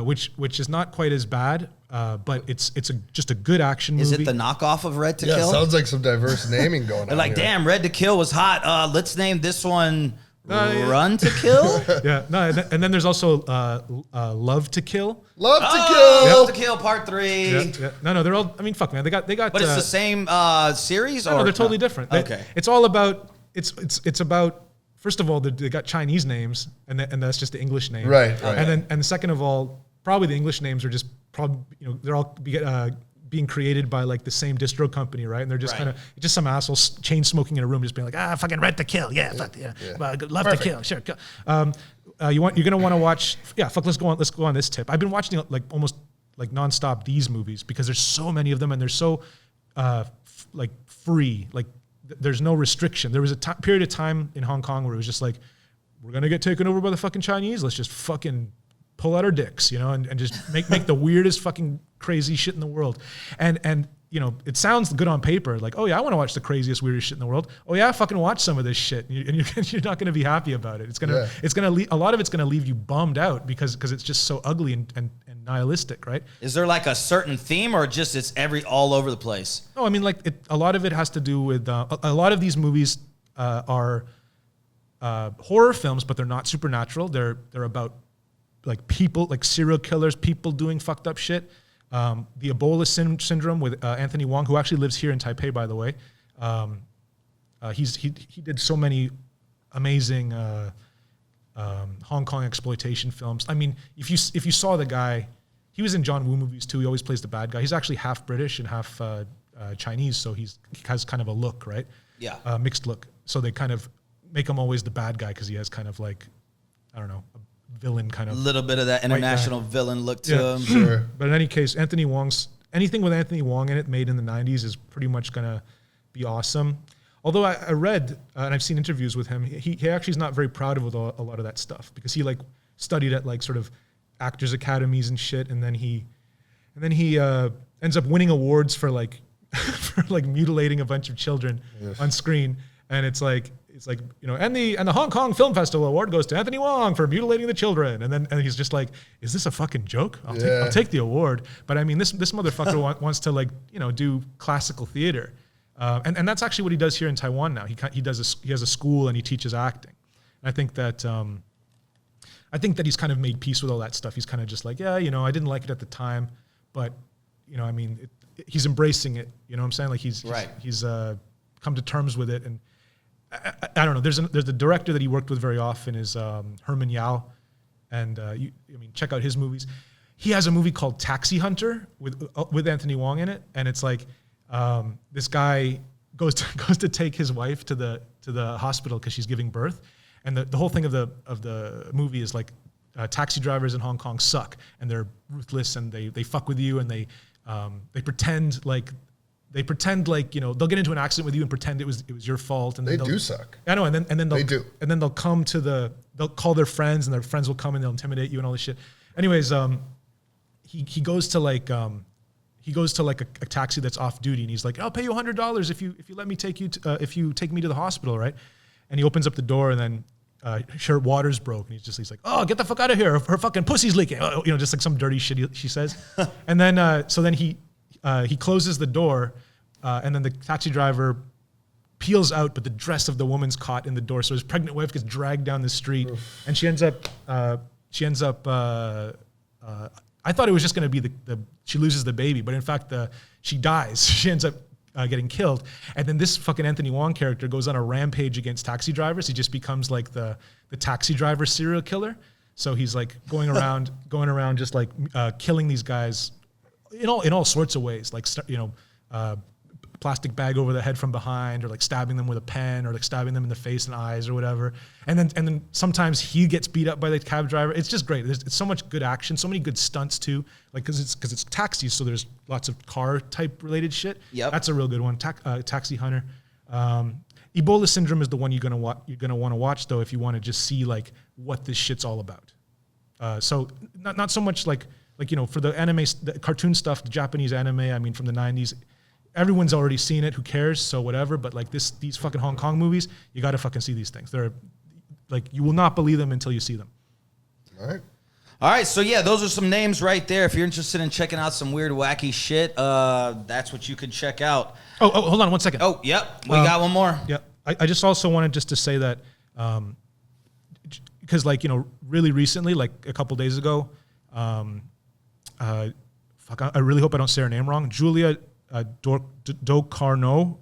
which is not quite as bad, but it's just a good action movie. Is it the knockoff of Red to Kill? Yeah, sounds like some diverse naming going on. They're like, here. damn, Red to Kill was hot. Let's name this one Run to Kill. Yeah, no, and then there's also Love to Kill. Love to Kill. Love to Kill Part 3. Yeah. No, they're all. I mean, fuck, man, they got. But it's the same series, or no, they're totally different. Okay, it's all about. It's about. First of all, they got Chinese names, and that's just the English name. Right. And second of all, probably the English names are just they're all being created by like the same distro company, right? And they're just kind of just some assholes chain smoking in a room, just being like, fucking Red to Kill, fuck yeah. Love to Kill, sure. You're gonna want to watch, fuck. Let's go on this tip. I've been watching like almost like nonstop these movies because there's so many of them and they're so like free, like there's no restriction. There was a period of time in Hong Kong where it was just like, we're gonna get taken over by the fucking Chinese. Let's just fucking pull out our dicks, and just make the weirdest fucking crazy shit in the world. And it sounds good on paper, like, oh yeah, I want to watch the craziest, weirdest shit in the world. Oh yeah, fucking watch some of this shit, and you're not gonna be happy about it. It's gonna a lot of it's gonna leave you bummed out because it's just so ugly and nihilistic, right? Is there like a certain theme, or just it's all over the place? No, I mean like a lot of it has to do with a lot of these movies are horror films, but they're not supernatural. They're about like people, like serial killers, people doing fucked up shit. The Ebola syndrome with Anthony Wong, who actually lives here in Taipei, by the way. He did so many amazing Hong Kong exploitation films. I mean, if you saw the guy, he was in John Woo movies too. He always plays the bad guy. He's actually half British and half Chinese, so he has kind of a look, right? Yeah. Mixed look. So they kind of make him always the bad guy because he has kind of like, I don't know, a villain kind of. A little bit of that international villain look to him. Sure. But in any case, anything with Anthony Wong in it made in the 90s is pretty much going to be awesome. Although I read, and I've seen interviews with him, he actually is not very proud of a lot of that stuff because he like studied at like sort of actors academies and shit, and then he ends up winning awards for like for like mutilating a bunch of children on screen, and it's like and the Hong Kong Film Festival award goes to Anthony Wong for mutilating the children, and he's just like, is this a fucking joke? I'll take the award. But I mean, this motherfucker wants to like do classical theater. And that's actually what he does here in Taiwan now. He has a school and he teaches acting. And I think that he's kind of made peace with all that stuff. He's kind of just like, I didn't like it at the time, but I mean, he's embracing it. You know what I'm saying? Like he's come to terms with it. And I don't know. There's a director that he worked with very often is Herman Yao, and check out his movies. He has a movie called Taxi Hunter with Anthony Wong in it, and it's like. This guy goes to take his wife to the hospital because she's giving birth, and the whole thing of the movie is like taxi drivers in Hong Kong suck and they're ruthless and they fuck with you and they pretend like they'll get into an accident with you and pretend it was your fault, and then they do suck. I know, and then they'll come they'll call their friends and their friends will come and they'll intimidate you and all this shit. Anyways, he goes to like a taxi that's off duty, and he's like, I'll pay you $100 if you let me take you if you take me to the hospital, right? And he opens up the door, and then her water's broke, and he's like, oh, get the fuck out of here, her fucking pussy's leaking, just like some dirty shit she says. And then so then he closes the door, and then the taxi driver peels out, but the dress of the woman's caught in the door, so his pregnant wife gets dragged down the street. Oof. And she ends up I thought it was just going to be she loses the baby, but in fact, she dies. She ends up getting killed. And then this fucking Anthony Wong character goes on a rampage against taxi drivers. He just becomes like the taxi driver serial killer. So he's like going around just like killing these guys in all sorts of ways, like plastic bag over the head from behind, or like stabbing them with a pen, or like stabbing them in the face and eyes or whatever. And then sometimes he gets beat up by the cab driver. It's just great. It's so much good action, so many good stunts too. Like because it's taxis, so there's lots of car type related shit. Yep. That's a real good one. Taxi Hunter. Ebola Syndrome is the one you're gonna want to watch though if you want to just see like what this shit's all about. So not so much like for the anime, the cartoon stuff, the Japanese anime. I mean, from the '90s, everyone's already seen it. Who cares? So whatever. But like these fucking Hong Kong movies, you got to fucking see these things. They're like you will not believe them until you see them. All right. So yeah, those are some names right there. If you're interested in checking out some weird, wacky shit, that's what you can check out. Oh, hold on 1 second. Oh, yep. We got one more. Yeah. I just also wanted just to say that, because really recently, like a couple days ago, I really hope I don't say her name wrong. Julia Ducournau,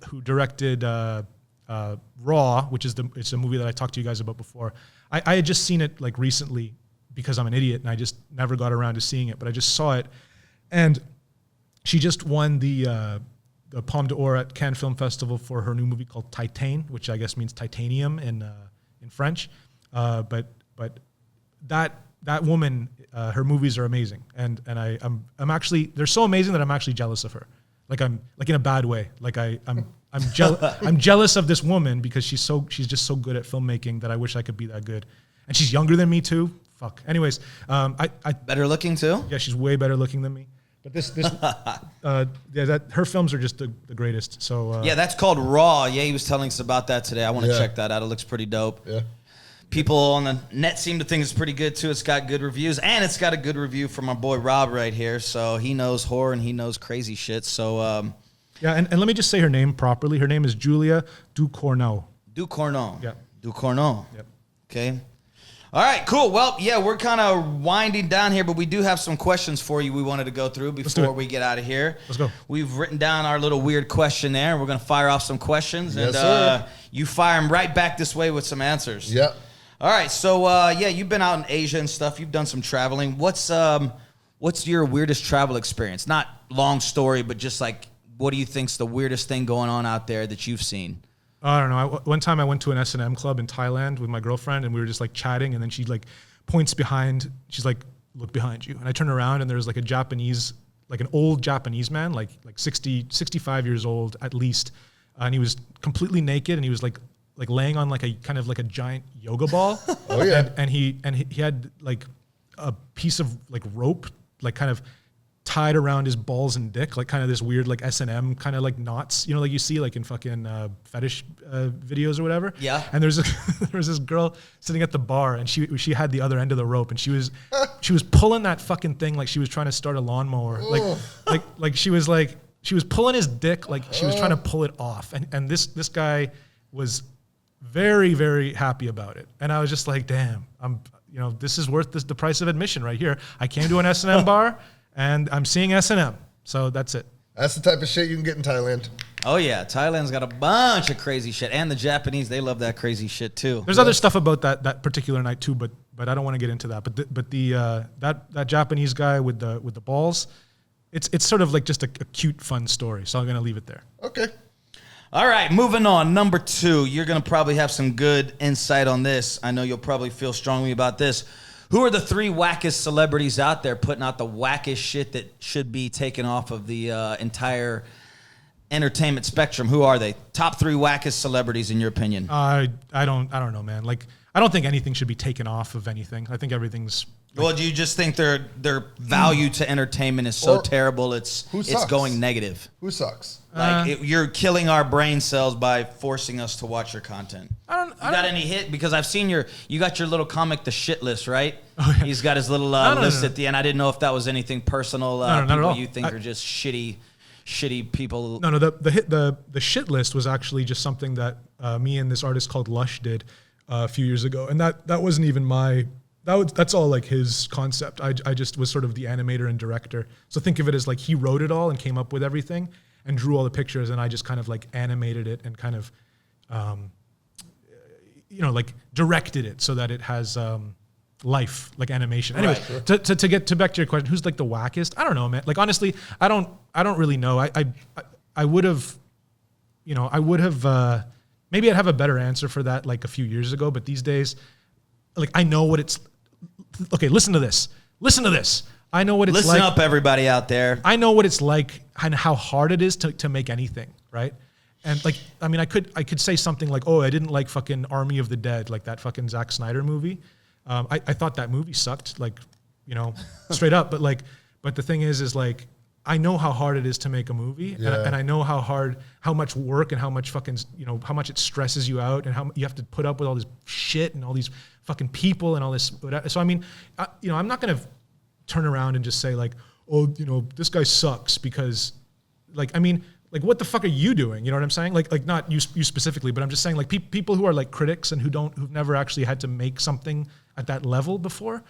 who directed Raw, which is it's a movie that I talked to you guys about before. I had just seen it like recently because I'm an idiot and I just never got around to seeing it, but I just saw it, and she just won the Palme d'Or at Cannes Film Festival for her new movie called Titane, which I guess means titanium in French. But that woman, her movies are amazing, and I'm actually, they're so amazing that I'm actually jealous of her. Like I'm like in a bad way. Like I'm jealous of this woman because she's just so good at filmmaking that I wish I could be that good. And she's younger than me too. Fuck. Anyways, I Better looking too? yeah, she's way better looking than me. But her films are just the greatest. So Yeah, that's called Raw. Yeah, he was telling us about that today. I want to check that out. It looks pretty dope. Yeah. People on the net seem to think it's pretty good too. It's got good reviews, and it's got a good review from our boy Rob right here. So he knows horror and he knows crazy shit. So yeah, and let me just say her name properly. Her name is Julia Ducournau. Ducournau. Yeah. Ducournau. Yep. Okay. All right, cool. Well, yeah, we're kind of winding down here, but we do have some questions for you we wanted to go through before we get out of here. Let's go. We've written down our little weird questionnaire. We're going to fire off some questions, Yes, and sir. you fire them right back this way with some answers. Yep. All right, so yeah, you've been out in Asia and stuff. You've done some traveling. What's your weirdest travel experience? Not long story, but just like, what do you think's the weirdest thing going on out there that you've seen? I don't know. One time I went to an S&M club in Thailand with my girlfriend, and we were just like chatting, and then she like points behind. She's like, "Look behind you." And I turn around, and there's like an old Japanese man, like 60, 65 years old at least, and he was completely naked, and he was like laying on like a kind of like a giant yoga ball. Oh yeah. And he had like a piece of like rope, like kind of tied around his balls and dick, like kind of this weird like S&M kind of like knots, like you see like in fucking fetish videos or whatever. Yeah. And there was this girl sitting at the bar, and she had the other end of the rope, and she was pulling that fucking thing like she was trying to start a lawnmower. Like she was pulling his dick like she was trying to pull it off. And this guy was very, very happy about it. And I was just like, damn, this is worth the price of admission right here. I came to an S&M bar, and I'm seeing S&M. So that's it. That's the type of shit you can get in Thailand. Oh yeah, Thailand's got a bunch of crazy shit, and the Japanese, they love that crazy shit too. There's other stuff about that particular night too, but I don't want to get into that. But that Japanese guy with the balls, it's sort of like just a cute, fun story. So I'm gonna leave it there. Okay. All right, moving on. Number 2, you're going to probably have some good insight on this. I know you'll probably feel strongly about this. Who are the 3 wackest celebrities out there putting out the wackest shit that should be taken off of the entire entertainment spectrum? Who are they? Top 3 wackest celebrities in your opinion? I don't know, man. Like, I don't think anything should be taken off of anything. I think everything's... Well, do you just think their value to entertainment is so terrible it's going negative? Who sucks? Like you're killing our brain cells by forcing us to watch your content. I got any hit? Because I've seen you got your little comic, The Shit List, right? Oh, yeah. He's got his little list at the end. I didn't know if that was anything personal. not at all. You think are just shitty people. No. The shit list was actually just something that me and this artist called Lush did a few years ago, and that wasn't even my. That's all like his concept. I just was sort of the animator and director. So think of it as like he wrote it all and came up with everything and drew all the pictures, and I just kind of like animated it and kind of, like directed it so that it has, life, like animation. Anyway, Right. to get back to your question, who's like the wackest? I don't know, man. Like honestly, I don't really know. I would have, you know, maybe I'd have a better answer for that like a few years ago, but these days, like I know what it's. Okay, listen to this. I know what it's like. Listen up, everybody out there. I know what it's like and how hard it is to make anything, right? And like, I mean, I could say something like, oh, I didn't like fucking Army of the Dead, like that fucking Zack Snyder movie. I thought that movie sucked, like, you know, straight up. But the thing is like, I know how hard it is to make a movie, and I know how much work and how much fucking, you know, how much it stresses you out and how you have to put up with all this shit and all these fucking people and all this. So I mean, you know, I'm not gonna turn around and just say like, oh, you know, this guy sucks because, like, I mean, like, what the fuck are you doing? You know what I'm saying? Like not you specifically, but I'm just saying like people who are like critics and who've never actually had to make something at that level before.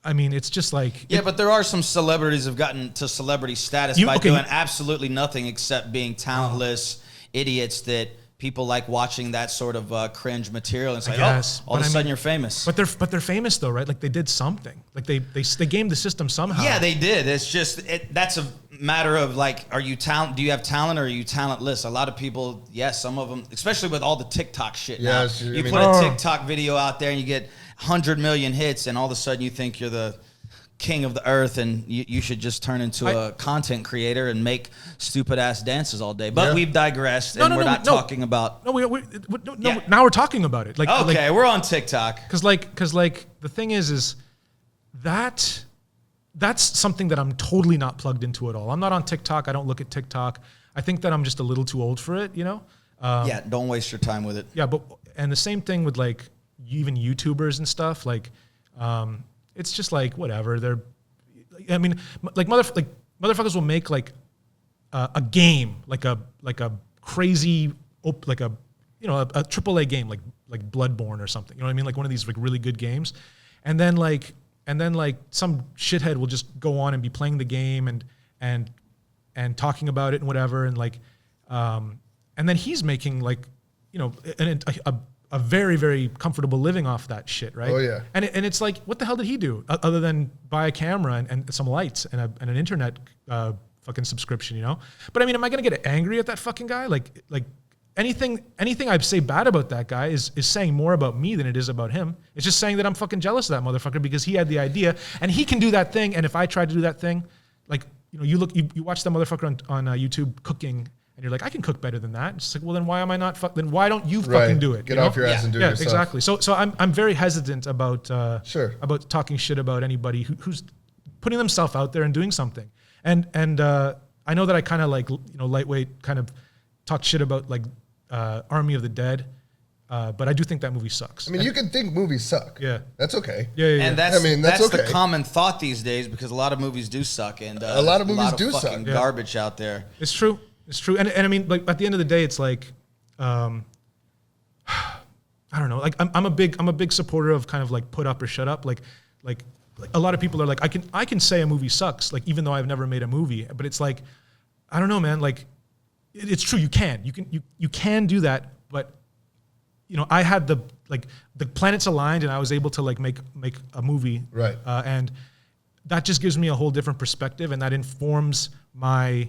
I mean, it's just like... Yeah, but there are some celebrities who've gotten to celebrity status by doing absolutely nothing except being talentless idiots that people like watching that sort of cringe material. And it's like, all of a sudden you're famous. But they're famous though, right? Like they did something. Like they gamed the system somehow. Yeah, they did. It's just, that's a matter of like, do you have talent or are you talentless? A lot of people, yes, some of them, especially with all the TikTok shit now. You put a TikTok video out there and you get 100 million hits and all of a sudden you think you're the king of the earth and you should just turn into a content creator and make stupid ass dances all day. But we've digressed and we're not talking about... No, now we're talking about it. Like, okay, we're on TikTok. Because the thing is that's something that I'm totally not plugged into at all. I'm not on TikTok. I don't look at TikTok. I think that I'm just a little too old for it, you know? Yeah, don't waste your time with it. Yeah, and the same thing with like even YouTubers and stuff. Like, it's just like whatever. I mean, like motherfuckers will make like a game, like a crazy, like a, you know, a AAA game, like Bloodborne or something. You know what I mean? Like one of these like really good games, and then like some shithead will just go on and be playing the game and talking about it and whatever, and like, and then he's making like, you know, a very, very comfortable living off that shit, right? Oh yeah. And it's like, what the hell did he do other than buy a camera and some lights and an internet fucking subscription, you know? But I mean, am I gonna get angry at that fucking guy? Like anything I say bad about that guy is saying more about me than it is about him. It's just saying that I'm fucking jealous of that motherfucker because he had the idea and he can do that thing. And if I tried to do that thing, like, you know, you watch that motherfucker on YouTube cooking. And you're like, I can cook better than that. It's just like, well, then why am I not? Then why don't you fucking do it? Get off your ass and do it yourself. Yeah, exactly. So I'm very hesitant about talking shit about anybody who's putting themselves out there and doing something. And I know that I kind of like, you know, lightweight kind of talk shit about like Army of the Dead, but I do think that movie sucks. I mean, you can think movies suck. Yeah, that's okay. Yeah. And that's the common thought these days because a lot of movies do suck and a lot of movies do suck. Garbage out there. It's true. It's true, and I mean, like at the end of the day, it's like, I don't know. Like I'm a big supporter of kind of like put up or shut up. Like a lot of people are like, I can say a movie sucks, like even though I've never made a movie. But it's like, I don't know, man. Like it's true, you can do that. But you know, I had the planets aligned, and I was able to like make a movie, right? And that just gives me a whole different perspective, and that informs my.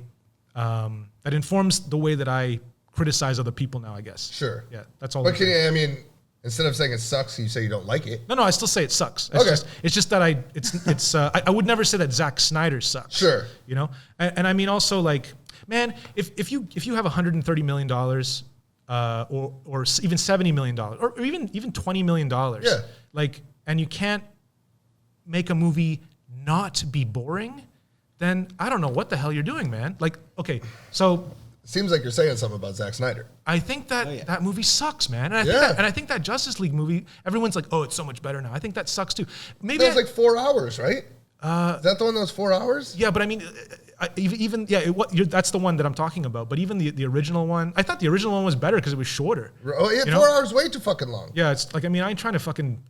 That informs the way that I criticize other people now, I guess. Sure. Yeah, that's all. But I mean, instead of saying it sucks, you say you don't like it. No, I still say it sucks. It's just that I would never say that Zack Snyder sucks. Sure. You know, and I mean also like, man, if you have $130 million, or even $70 million, or even $20 million, yeah, like, and you can't make a movie not be boring, then I don't know what the hell you're doing, man. Like, okay, so... Seems like you're saying something about Zack Snyder. I think that that movie sucks, man. And I think that Justice League movie, everyone's like, oh, it's so much better now. I think that sucks too. Maybe that was like 4 hours, right? Is that the one that was 4 hours? Yeah, but I mean, that's the one that I'm talking about. But even the original one, I thought the original one was better because it was shorter. Oh, yeah, 4 hours way too fucking long. Yeah, it's like, I mean, I ain't trying to fucking,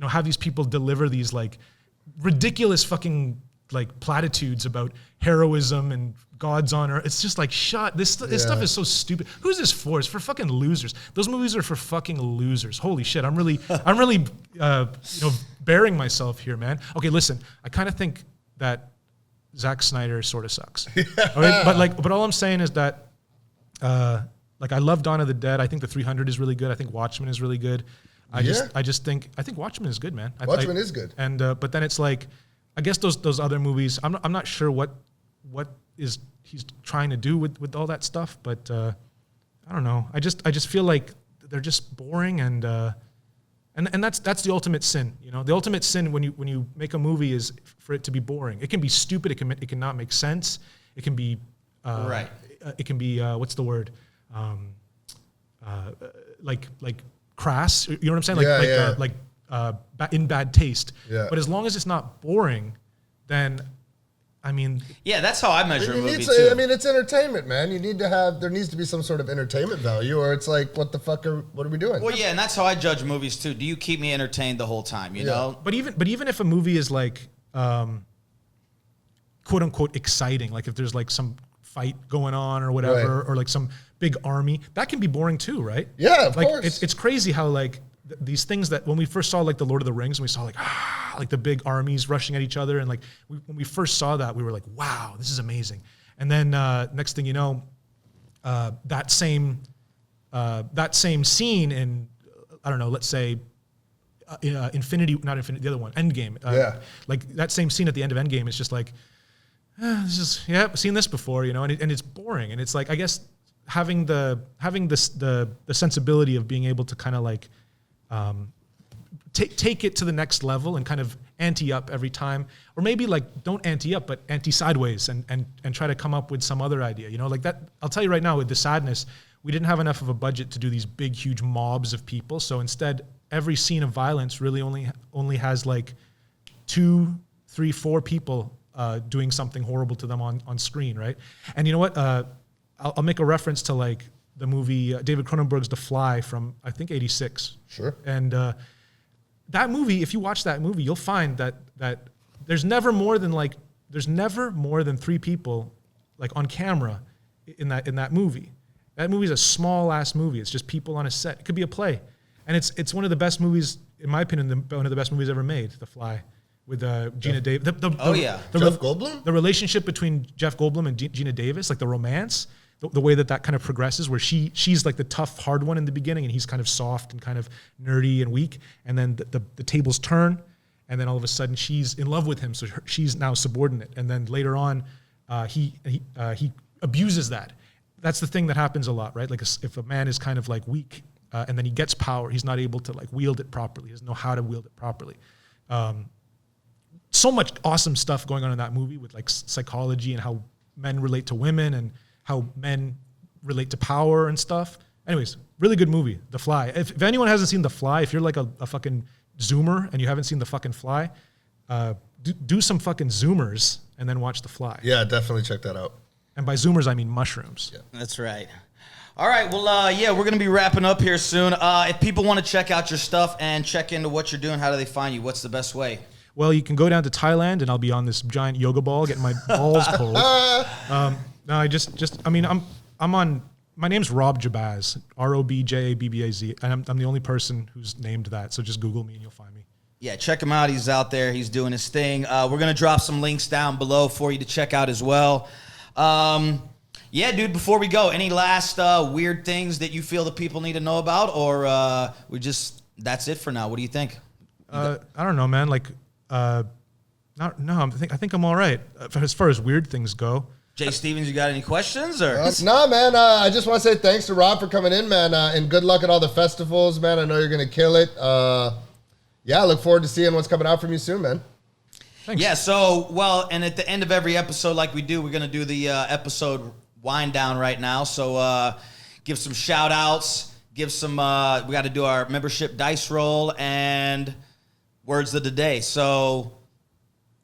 have these people deliver these like ridiculous fucking like platitudes about heroism and God's honor. It's just like, this stuff is so stupid. Who's this for? It's for fucking losers. Those movies are for fucking losers. Holy shit. I'm really bearing myself here, man. Okay, listen, I kind of think that Zack Snyder sort of sucks. All right? But all I'm saying is that, I love Dawn of the Dead. I think the 300 is really good. I think Watchmen is really good. I think Watchmen is good, man. Watchmen is good. And but then it's like, I guess those other movies, I'm not sure what is he's trying to do with all that stuff, but I don't know. I just feel like they're just boring, and that's the ultimate sin. You know, the ultimate sin when you make a movie is for it to be boring. It can be stupid. It can not make sense. It can be right. It can be what's the word? Like crass. You know what I'm saying? In bad taste. Yeah. But as long as it's not boring, then I mean, yeah, that's how I measure a movie too. I mean, it's entertainment, man. There needs to be some sort of entertainment value, or it's like, what are we doing? Well, yeah, and that's how I judge movies too. Do you keep me entertained the whole time? You know. But even if a movie is like, quote unquote exciting, like if there's like some fight going on or whatever, right. or like some big army, that can be boring too, right? Yeah, of course. It's crazy how like these things that when we first saw like the Lord of the Rings, and we saw like the big armies rushing at each other, and like when we first saw that, we were like, wow, this is amazing. And then next thing you know, that same scene in, I don't know, let's say the other one, Endgame. Like that same scene at the end of Endgame is just like, I've seen this before, you know, and it's boring. And it's like, I guess having the sensibility of being able to kind of like take it to the next level and kind of ante up every time, or maybe like don't ante up, but ante sideways and try to come up with some other idea, you know, like that. I'll tell you right now, with The Sadness, we didn't have enough of a budget to do these big, huge mobs of people. So instead, every scene of violence really only has like 2, 3, 4 people doing something horrible to them on screen, right? And you know what? I'll make a reference to like the movie David Cronenberg's The Fly from, I think, 86. Sure. And that movie, if you watch that movie, you'll find that there's never more than 3 people like on camera in that movie. That movie is a small ass movie. It's just people on a set. It could be a play, and it's one of the best movies, in my opinion, one of the best movies ever made. The Fly, with Gina Davis. Jeff Goldblum. The relationship between Jeff Goldblum and Gina Davis, like the romance, the way that kind of progresses, where she's like the tough, hard one in the beginning, and he's kind of soft and kind of nerdy and weak, and then the tables turn, and then all of a sudden she's in love with him, so she's now subordinate, and then later on, he abuses that. That's the thing that happens a lot, right? Like if a man is kind of like weak, and then he gets power, he's not able to like wield it properly. He doesn't know how to wield it properly. So much awesome stuff going on in that movie with like psychology and how men relate to women and how men relate to power and stuff. Anyways, really good movie, The Fly. If anyone hasn't seen The Fly, if you're like a fucking Zoomer and you haven't seen The fucking Fly, do some fucking Zoomers and then watch The Fly. Yeah, definitely check that out. And by Zoomers, I mean mushrooms. Yeah. That's right. All right, well, yeah, we're going to be wrapping up here soon. If people want to check out your stuff and check into what you're doing, how do they find you? What's the best way? Well, you can go down to Thailand, and I'll be on this giant yoga ball getting my balls pulled. No, I'm on. My name's Rob Jabbaz, ROBJABBAZ, and I'm the only person who's named that. So just Google me and you'll find me. Yeah, check him out. He's out there. He's doing his thing. We're gonna drop some links down below for you to check out as well. Yeah, dude. Before we go, any last weird things that you feel the people need to know about, or that's it for now? What do you think? I don't know, man. Like, I think I'm all right as far as weird things go. Jay Stevens, you got any questions? Or No, man. I just want to say thanks to Rob for coming in, man, and good luck at all the festivals, man. I know you're gonna kill it. Yeah, I look forward to seeing what's coming out from you soon, man. Thanks. Yeah. So, well, and at the end of every episode, like we do, we're gonna do the episode wind down right now. So, give some shout outs. Give some. We got to do our membership dice roll and words of the day. So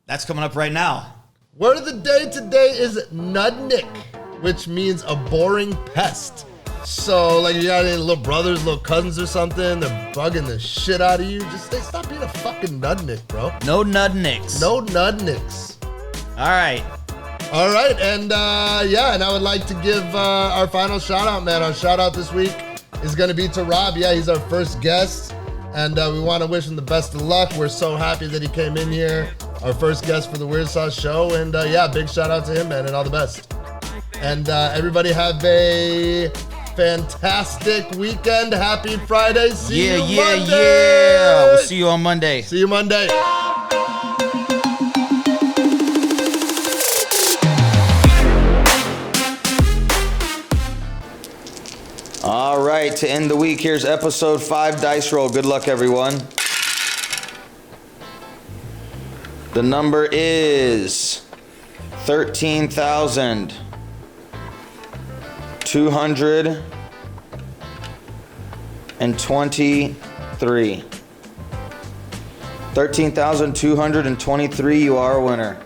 that's coming up right now. Word of the day today is nudnik, which means a boring pest. So, like, you got any little brothers, little cousins or something, they're bugging the shit out of you, just stop being a fucking nudnik, bro. No nudniks. No nudniks. All right. All right, and and I would like to give our final shout out, man. Our shout out this week is going to be to Rob. Yeah, he's our first guest, and we want to wish him the best of luck. We're so happy that he came in here, our first guest for the Weird Sauce Show, and big shout out to him, man, and all the best. And everybody have a fantastic weekend. Happy Friday. See you Monday. Yeah. We'll see you on Monday. See you Monday. All right, to end the week, here's episode 5 dice roll. Good luck, everyone. The number is 13,223. 13,223, you are a winner.